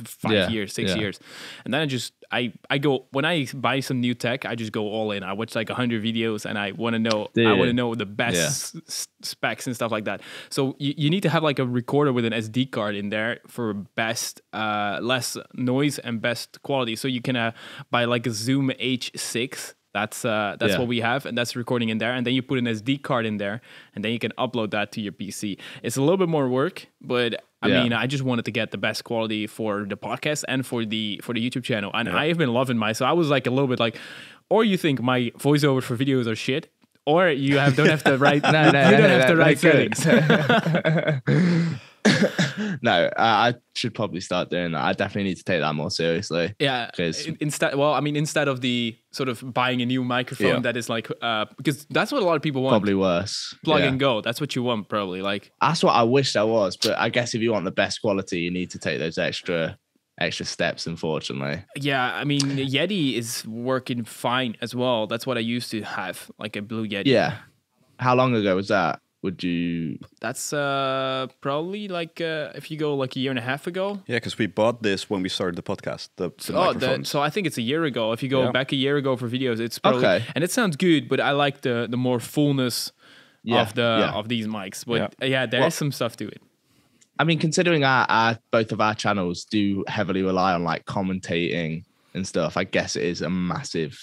5 years, 6 years, and then I go, when I buy some new tech, I just go all in. I watch like 100 videos, and I want to know the best specs and stuff like that. So you need to have like a recorder with an SD card in there for best, less noise and best quality. So you can buy like a Zoom H6. That's what we have, and that's recording in there. And then you put an SD card in there, and then you can upload that to your PC. It's a little bit more work, but I mean, I just wanted to get the best quality for the podcast and for the YouTube channel. And I have been loving so I was like a little bit like, or you think my voiceover for videos are shit, or you don't have the right right settings. No, I should probably start doing that. I definitely need to take that more seriously. Yeah, instead of the sort of buying a new microphone that is like, because that's what a lot of people want. Probably worse. Plug and go. That's what you want, probably. Like, that's what I wish there was. But I guess if you want the best quality, you need to take those extra steps, unfortunately. Yeah, I mean, Yeti is working fine as well. That's what I used to have, like a Blue Yeti. Yeah. How long ago was that? That's probably like if you go like a year and a half ago. Yeah, because we bought this when we started the podcast. So I think it's a year ago. If you go back a year ago for videos, it's probably and it sounds good, but I like the more fullness of these mics. But there is some stuff to it. I mean, considering our both of our channels do heavily rely on like commentating and stuff, I guess it is a massive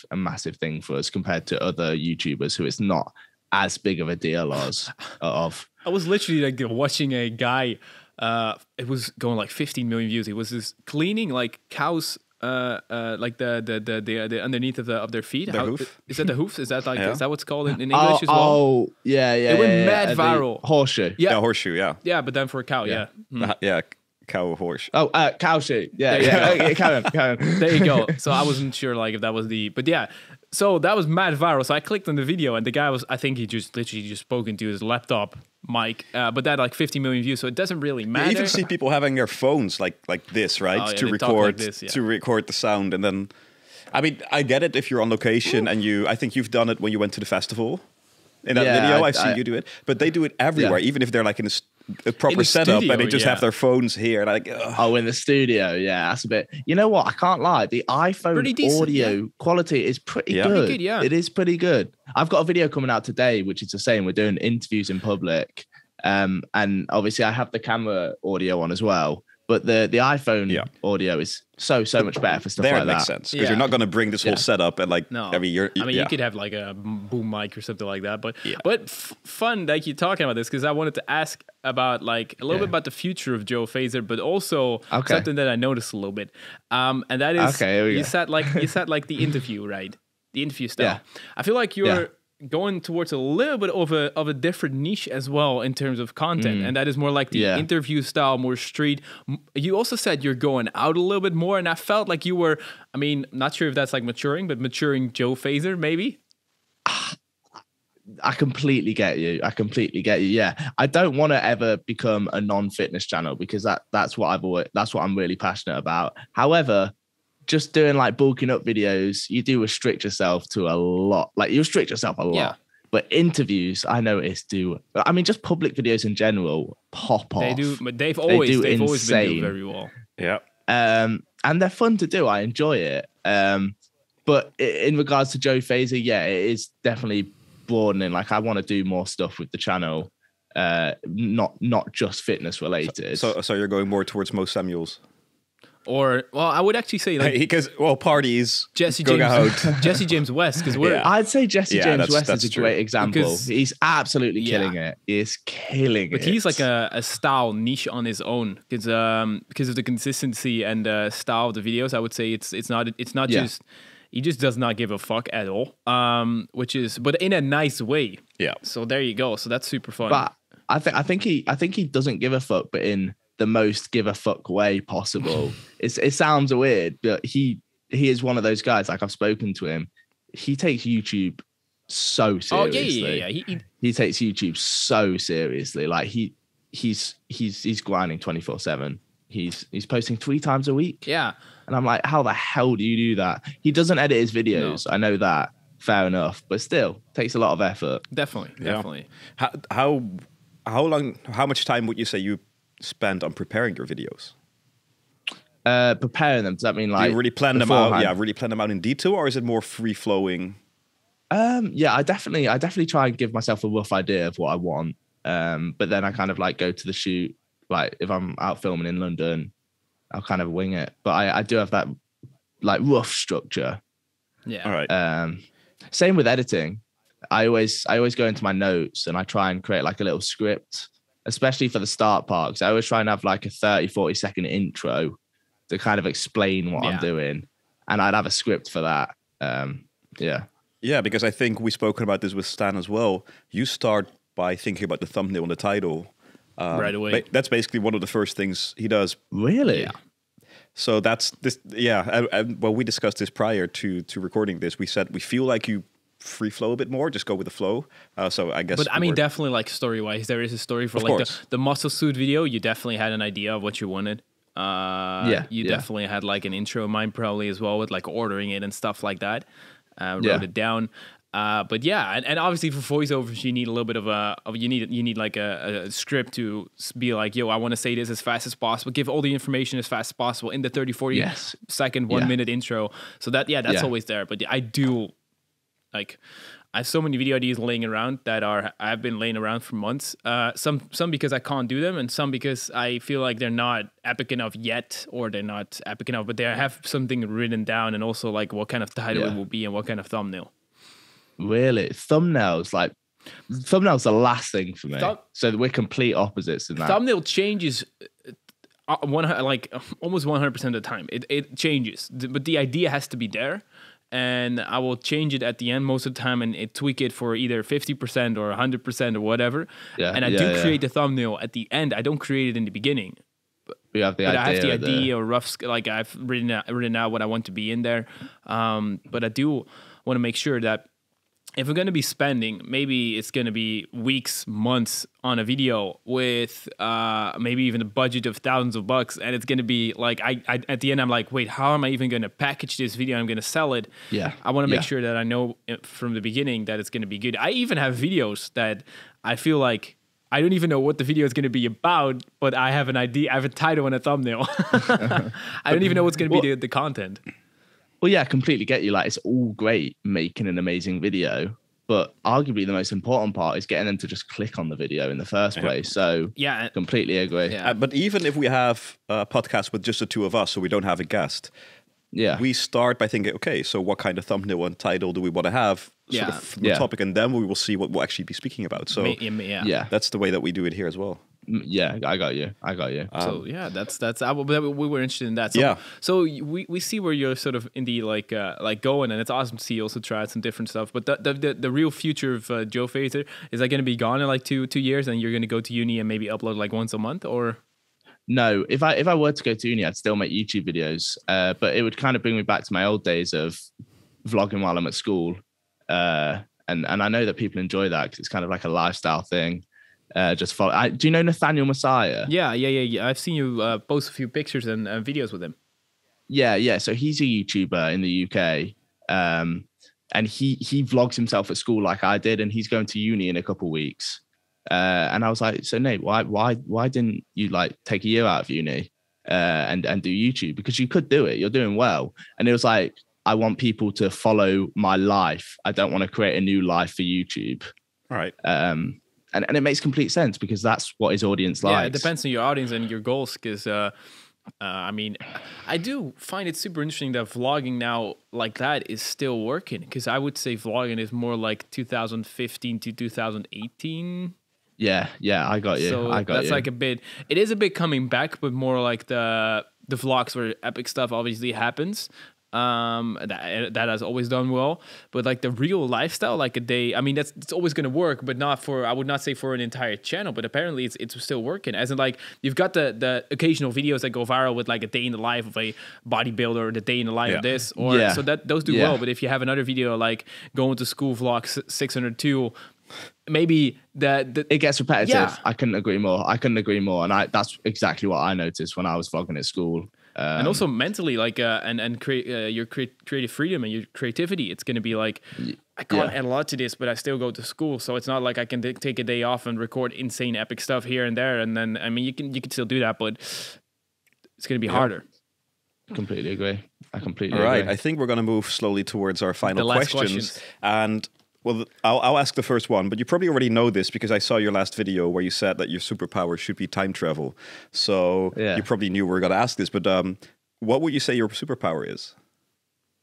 thing for us compared to other YouTubers who it's not as big of a deal of. I was literally like watching a guy, it was going like 15 million views. He was just cleaning like cows, like the underneath of their feet. Hoof? Is that the hoofs? Is that like is that what's called in English as well? Oh, yeah. It went mad viral. Horseshoe. Yeah, horseshoe. Yeah. Yeah, but then for a cow. Yeah. Yeah. Cow horse. Oh, cow shoe. Yeah. Okay, Karen. There you go. So I wasn't sure like if that was but yeah, So that was mad viral. So I clicked on the video, and the guy was, I think he just literally just spoke into his laptop mic, but that like 50 million views. So it doesn't really matter. You even see people having their phones like this, right, to record to record the sound, and then. I mean, I get it if you're on location and I think you've done it when you went to the festival. In that video, I've seen you do it. But they do it everywhere, even if they're like in a proper setup and they just have their phones here. Like, in the studio. Yeah, that's a bit. You know what? I can't lie. The iPhone audio quality is pretty good. It is pretty good. I've got a video coming out today, which is the same. We're doing interviews in public. And obviously I have the camera audio on as well. But the iPhone audio is so much better for stuff like that. Makes sense because you're not going to bring this whole setup and like. No, I mean, you could have like a boom mic or something like that. But fun like you're talking about this because I wanted to ask about like a little bit about the future of Joe Fazer, but also something that I noticed a little bit. And that is you said like the interview, right? The interview style. Yeah. I feel like you're. Going towards a little bit of a different niche as well in terms of content, and that is more like the interview style, more street. You also said you're going out a little bit more, and I felt like you were. I mean, not sure if that's like maturing, but maturing Joe Fazer maybe. I completely get you. Yeah, I don't want to ever become a non-fitness channel because that's what I'm really passionate about. However. Just doing like bulking up videos, you do restrict yourself to a lot. Like you restrict yourself a lot. Yeah. But interviews, I noticed I mean, just public videos in general pop off. They do, but they've always been doing very well. Yeah. And they're fun to do. I enjoy it. But in regards to Joe Fazer, it is definitely broadening. Like I want to do more stuff with the channel, not just fitness related. So you're going more towards Mo Samuels. Or I would actually say like because parties Jesse James West because I'd say Jesse James West is a great example. He's absolutely killing it. He's killing it. But he's like a style niche on his own because of the consistency and style of the videos. I would say it's not just he just does not give a fuck at all. But in a nice way. Yeah. So there you go. So that's super fun. But I think he doesn't give a fuck, but in the most give a fuck way possible. It sounds weird, but he is one of those guys. Like I've spoken to him. He takes YouTube so seriously. Oh yeah. He takes YouTube so seriously. Like he's grinding 24/7. He's posting 3 times a week. Yeah. And I'm like, how the hell do you do that? He doesn't edit his videos. No. I know that. Fair enough, but still takes a lot of effort. Definitely. How much time would you say you spend on preparing your videos? Preparing them, does that mean like do you really plan them out? Yeah, really plan them out in detail, or is it more free flowing? I definitely try and give myself a rough idea of what I want. But then I kind of like go to the shoot. Like if I'm out filming in London, I'll kind of wing it. But I do have that like rough structure. Yeah. All right. Same with editing. I always go into my notes and I try and create like a little script, especially for the start part. Because I always try and have like a 30-40 second intro to kind of explain what I'm doing. And I'd have a script for that. Yeah, because I think we've spoken about this with Stan as well. You start by thinking about the thumbnail and the title. Right away. That's basically one of the first things he does. Really? Yeah. So that's this. Yeah. And well, we discussed this prior to recording this. We said we feel like you free flow a bit more, just go with the flow. So I guess. But I mean, definitely like story wise, there is a story for like the muscle suit video. You definitely had an idea of what you wanted. You definitely had like an intro in mind probably as well with like ordering it and stuff like that. Wrote it down. But yeah, and obviously for voiceovers, you need a little bit of you need like a script to be like, yo, I want to say this as fast as possible, give all the information as fast as possible in the 30-40 second 1 minute intro. So that's always there. But I do like, I have so many video ideas laying around that I've been laying around for months. Some because I can't do them, and some because I feel like they're not epic enough yet, or they're not epic enough, but they have something written down, and also like what kind of title it will be and what kind of thumbnail. Really? Thumbnails are the last thing for me. So we're complete opposites in that. Thumbnail changes almost 100% of the time. It changes, but the idea has to be there. And I will change it at the end most of the time and tweak it for either 50% or 100% or whatever. Yeah, and I do create the thumbnail at the end. I don't create it in the beginning. I have the idea or rough, like I've written out what I want to be in there. But I do, want to make sure that if we're going to be spending, maybe it's going to be weeks, months on a video with maybe even a budget of thousands of bucks. And it's going to be like, I at the end, I'm like, wait, how am I even going to package this video? I'm going to sell it. Yeah. I want to make sure that I know from the beginning that it's going to be good. I even have videos that I feel like I don't even know what the video is going to be about, but I have an idea. I have a title and a thumbnail. I don't even know what's going to be the content. Well, yeah, I completely get you. Like, it's all great making an amazing video, but arguably the most important part is getting them to just click on the video in the first place. So, yeah, completely agree. Yeah. But even if we have a podcast with just the two of us, so we don't have a guest, we start by thinking, okay, so what kind of thumbnail and title do we want to have sort of from the topic, and then we will see what we'll actually be speaking about. So, that's the way that we do it here as well. Yeah, I got you. So that's we were interested in that. So we see where you're sort of in the like going, and it's awesome to see you also try some different stuff. But the real future of Joe Fazer, is that going to be gone in like 2 years, and you're going to go to uni and maybe upload like once a month, or? No, if I were to go to uni, I'd still make YouTube videos, but it would kind of bring me back to my old days of vlogging while I'm at school, and I know that people enjoy that because it's kind of like a lifestyle thing. Just follow. Do you know Nathaniel Messiah? Yeah. I've seen you post a few pictures and videos with him. Yeah. So he's a YouTuber in the UK, and he vlogs himself at school like I did, and he's going to uni in a couple of weeks. And I was like, so Nate, why didn't you like take a year out of uni and do YouTube? Because you could do it. You're doing well. And it was like, I want people to follow my life. I don't want to create a new life for YouTube. All right. And it makes complete sense because that's what his audience likes. Yeah, it depends on your audience and your goals. Because I mean, I do find it super interesting that vlogging now like that is still working. Because I would say vlogging is more like 2015 to 2018. Yeah, I got you. So that's like a bit. It is a bit coming back, but more like the vlogs where epic stuff obviously happens. That has always done well, but like the real lifestyle, like a day, I mean, it's always going to work, but not for, I would not say for an entire channel, but apparently it's still working. As in, like, you've got the occasional videos that go viral with like a day in the life of a bodybuilder, or the day in the life of this, or so that those do well. But if you have another video like going to school vlog 602, maybe that it gets repetitive. Yeah. I couldn't agree more. And that's exactly what I noticed when I was vlogging at school. And also mentally, like, and create your creative freedom and your creativity. It's going to be like, I can't add a lot to this, but I still go to school, so it's not like I can take a day off and record insane epic stuff here and there. And then, I mean, you can still do that, but it's going to be harder. Completely agree. All right, I think we're going to move slowly towards our final questions. And well, I'll ask the first one, but you probably already know this because I saw your last video where you said that your superpower should be time travel. So you probably knew we were going to ask this, but what would you say your superpower is?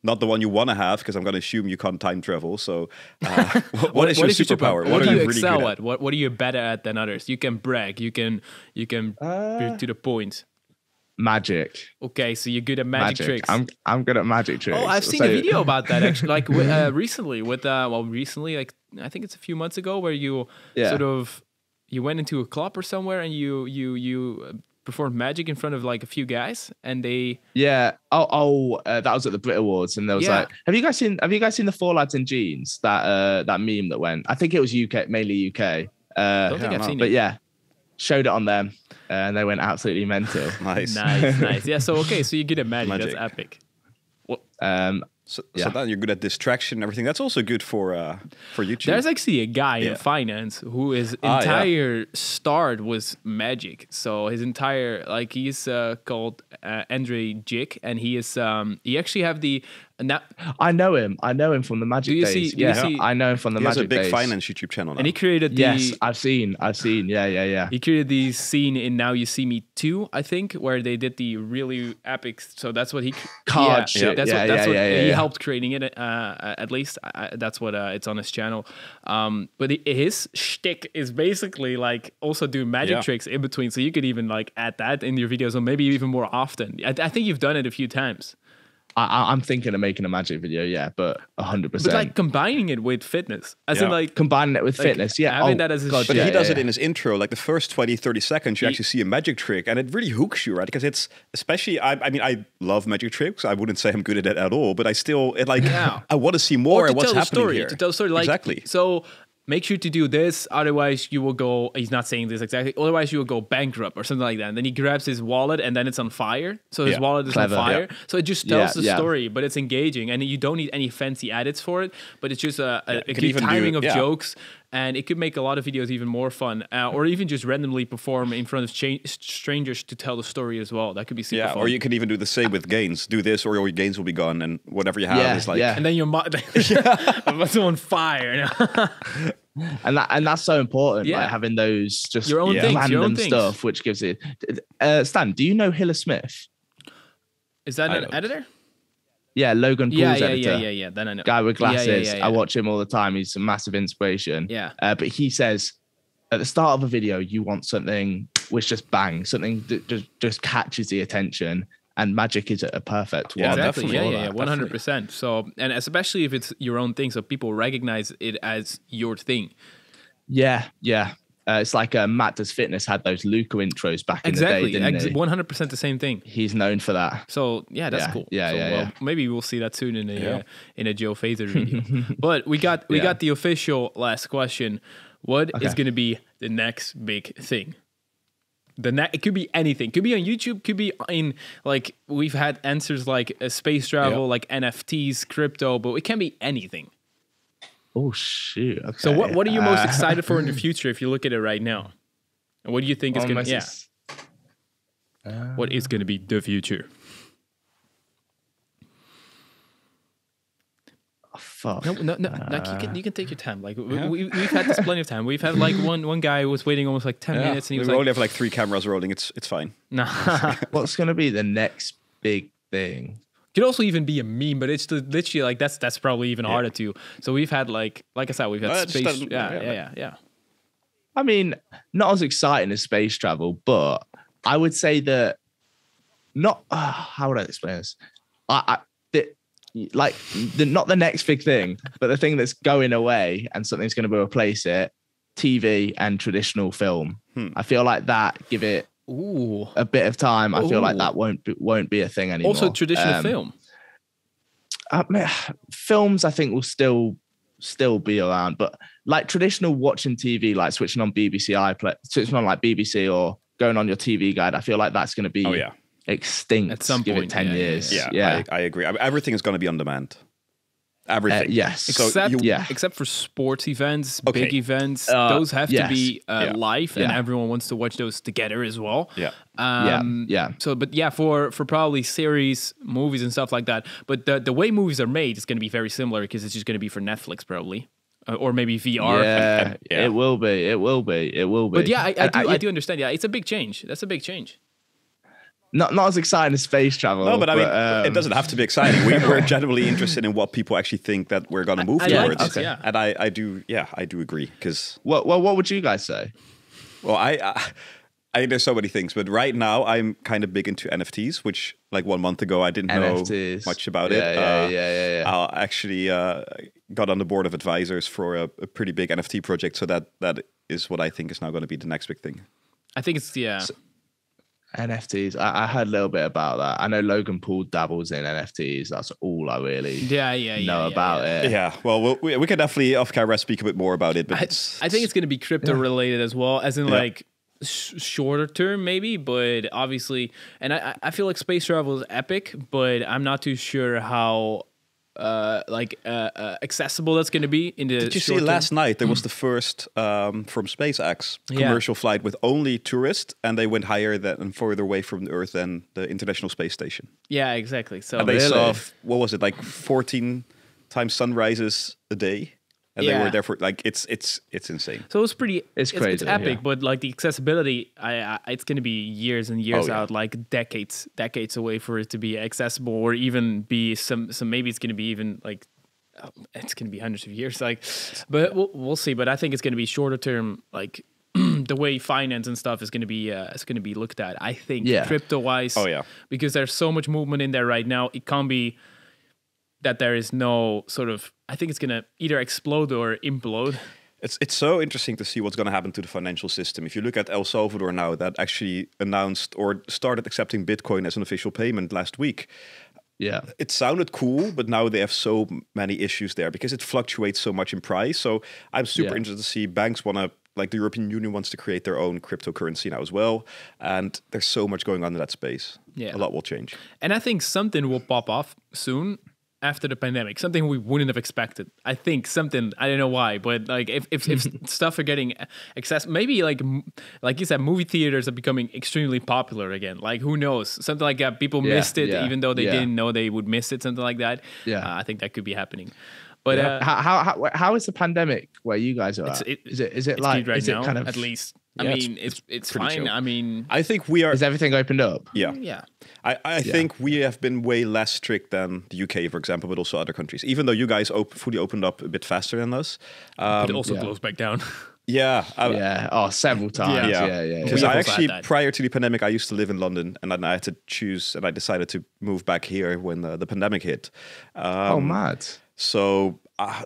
Not the one you want to have, because I'm going to assume you can't time travel. So what is your superpower? What do you excel at? What are you better at than others? You can brag. You can be to the point. Magic. Okay, so you're good at magic tricks. I'm good at magic tricks. Oh, I've seen a video about that actually, like recently like I think it's a few months ago, where you sort of you went into a club or somewhere and you performed magic in front of like a few guys, and they that was at the Brit Awards, and there was like, have you guys seen the Four Lads in Jeans, that meme that went? I think it was mainly UK. I don't think I've seen it. But showed it on them, and they went absolutely mental. Nice. Yeah. So you're good at magic. That's epic. Well, so then you're good at distraction and everything. That's also good for YouTube. There's actually a guy in finance who his entire start was magic. So his entire he's called Andre Jick, and he is he actually have the. I know him from the magic days. I know him from the magic days. He has a big finance YouTube channel now. And he created Yes, I've seen. Yeah. He created the scene in Now You See Me 2, I think, where they did the really epic. So that's what he card shit. That's what he helped creating it. At least that's what it's on his channel. But his shtick is basically like also doing magic tricks in between. So you could even like add that in your videos, or maybe even more often. I think you've done it a few times. I'm thinking of making a magic video, yeah, but 100%. But like combining it with fitness, as in like combining it with fitness, yeah. Having that as a but he does it in his intro, like the first 20, 30 seconds, you actually see a magic trick, and it really hooks you, right? Because it's especially, I mean, I love magic tricks. I wouldn't say I'm good at it at all, but I still, I want to see more of what's happening here. To tell the story, like, exactly. So make sure to do this, otherwise you will go, he's not saying this exactly, otherwise you will go bankrupt or something like that. And then he grabs his wallet and then it's on fire. So his wallet is on fire. So it just tells the story, but it's engaging. And you don't need any fancy edits for it, but it's just a good timing of jokes. And it could make a lot of videos even more fun, or even just randomly perform in front of strangers to tell the story as well. That could be super fun. Or you can even do the same with gains. Do this, or your gains will be gone, and whatever you have is like. And then your it's on fire. and that's so important. Like having those just your own things, random stuff, which gives it. Stan, do you know Hiller Smith? Is that an editor? Yeah, Logan Paul's editor. Yeah. Then I know. Guy with glasses. I watch him all the time. He's a massive inspiration. Yeah. But he says at the start of a video, you want something which just bangs, something that just catches the attention. And magic is a perfect one. Exactly. Yeah, 100%. So, and especially if it's your own thing, so people recognize it as your thing. Yeah. It's like Matt Does Fitness had those Luca intros back in the day, didn't he? 100% the same thing. He's known for that. So yeah, that's cool. Yeah. Maybe we'll see that soon in a Joe Fazer video. But we got the official last question. What is going to be the next big thing? It could be anything. Could be on YouTube. Could be in, like, we've had answers like space travel, like NFTs, crypto, but it can be anything. Oh, shoot. Okay. So what are you most excited for in the future if you look at it right now? And what do you think is going to what is going to be the future? Oh, fuck. No. Like you can take your time. Like we've had this plenty of time. We've had like one guy who was waiting almost like 10 minutes, and he was only have like 3 cameras rolling. It's fine. Nah. What's going to be the next big thing? Could also even be a meme, but it's literally like that's probably even harder to. So we've had like I said, we've had space. Yeah. I mean, not as exciting as space travel, but I would say that not. How would I explain this? Not the next big thing, but the thing that's going away and something's going to replace it. TV and traditional film. I feel like that. Give it. A bit of time. I feel like that won't be a thing anymore. Also, traditional film. Films, I think, will still be around, but like traditional watching TV, like switching on BBC iPlayer, switching on like BBC or going on your TV guide, I feel like that's going to be extinct at some point. Give it 10 years. Yeah. I agree. Everything is going to be on demand. Everything. Yes. Except for sports events, big events, those have to be live, and everyone wants to watch those together as well. So, but for probably series, movies, and stuff like that. But the way movies are made is going to be very similar because it's just going to be for Netflix probably, or maybe VR. It will be. But I do understand. Yeah, it's a big change. That's a big change. Not as exciting as space travel. No, but I mean, it doesn't have to be exciting. We're generally interested in what people actually think that we're going to move towards. And I do agree. Because what would you guys say? Well, I there's so many things, but right now I'm kind of big into NFTs, which like 1 month ago I didn't know much about it. I actually got on the board of advisors for a pretty big NFT project, so that is what I think is now going to be the next big thing. I think it's NFTs. I heard a little bit about that. I know Logan Paul dabbles in NFTs. That's all I really know about it. Yeah, well, we can definitely off camera speak a bit more about it. But I think it's going to be crypto related as well, as in like shorter term maybe, but obviously, and I feel like space travel is epic, but I'm not too sure how accessible that's going to be in the. Did you see last night there was the first from SpaceX commercial flight with only tourists, and they went higher and further away from the Earth than the International Space Station. Yeah, exactly. So and they saw, what was it, like 14 times sunrises a day. And they were there for like it's insane. So it's crazy. It's epic, yeah. But like the accessibility, it's going to to be years and years out, like decades away for it to be accessible, or even be some. Maybe it's going to be even like it's going to be hundreds of years. Like, but we'll see. But I think it's going to be shorter term, like the way finance and stuff is going to be looked at. I think crypto wise, because there's so much movement in there right now. It can't be that there is no sort of. I think it's going to either explode or implode. It's so interesting to see what's going to happen to the financial system. If you look at El Salvador now, that actually announced or started accepting Bitcoin as an official payment last week. Yeah, it sounded cool, but now they have so many issues there because it fluctuates so much in price. So I'm super interested to see banks want to, like the European Union wants to create their own cryptocurrency now as well. And there's so much going on in that space. Yeah, a lot will change. And I think something will pop off soon. After the pandemic, something we wouldn't have expected. I think something, I don't know why, but like if stuff are getting access, maybe like you said, movie theaters are becoming extremely popular again. Like who knows? Something like that. People missed it, even though they didn't know they would miss it. Something like that. Yeah, I think that could be happening. But how is the pandemic where you guys are? Is it like right is now, it kind of at least? I mean, it's fine. Chill. I mean, I think we are. Is everything opened up? Yeah. I think we have been way less strict than the UK, for example, but also other countries. Even though you guys fully opened up a bit faster than us, but it also closed back down. Several times. Yeah. Because I actually, prior to the pandemic, I used to live in London, and then I had to choose, and I decided to move back here when the pandemic hit. Mad. So. I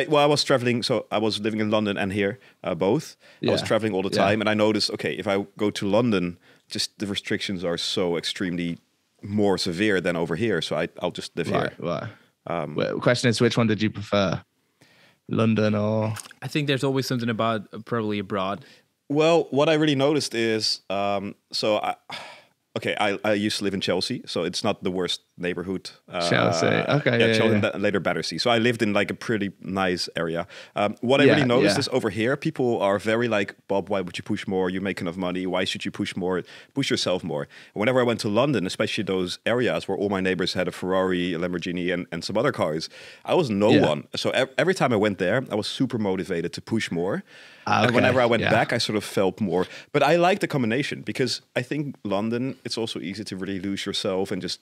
was traveling, so I was living in London and here, both. I was traveling all the time, and I noticed, okay, if I go to London, just the restrictions are so extremely more severe than over here, so I'll just live here. Right. The question is, which one did you prefer? London or... I think there's always something about probably abroad. Well, what I really noticed is, I used to live in Chelsea, so it's not the worst neighborhood. Chelsea, okay. Chelsea, and later Battersea. So I lived in like a pretty nice area. What I really noticed is over here, people are very like, Bob, why would you push more? You make enough money. Why should you push more? Push yourself more. Whenever I went to London, especially those areas where all my neighbors had a Ferrari, a Lamborghini, and some other cars, I was no one. So every time I went there, I was super motivated to push more. And whenever I went back, I sort of felt more. But I like the combination because I think London, it's also easy to really lose yourself and just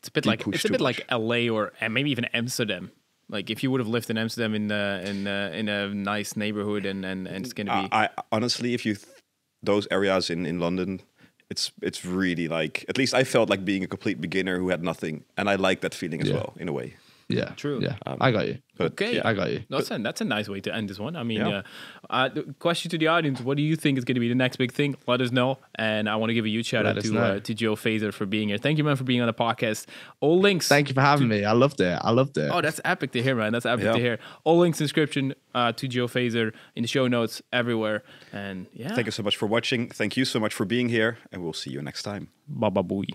it's a bit like LA or maybe even Amsterdam. Like if you would have lived in Amsterdam in a nice neighborhood and it's going to be. I honestly, if you those areas in London, it's really like, at least I felt like being a complete beginner who had nothing, and I like that feeling as well in a way. Yeah, true. Yeah, I got you. Okay, I got you. That's a nice way to end this one. I mean, the question to the audience: what do you think is going to be the next big thing? Let us know. And I want to give a huge shout out to Joe Fazer for being here. Thank you, man, for being on the podcast. All links. Thank you for having me. I loved it. Oh, that's epic to hear, man. That's epic to hear. All links in description to Joe Fazer in the show notes everywhere. And thank you so much for watching. Thank you so much for being here, and we'll see you next time. Baba booey.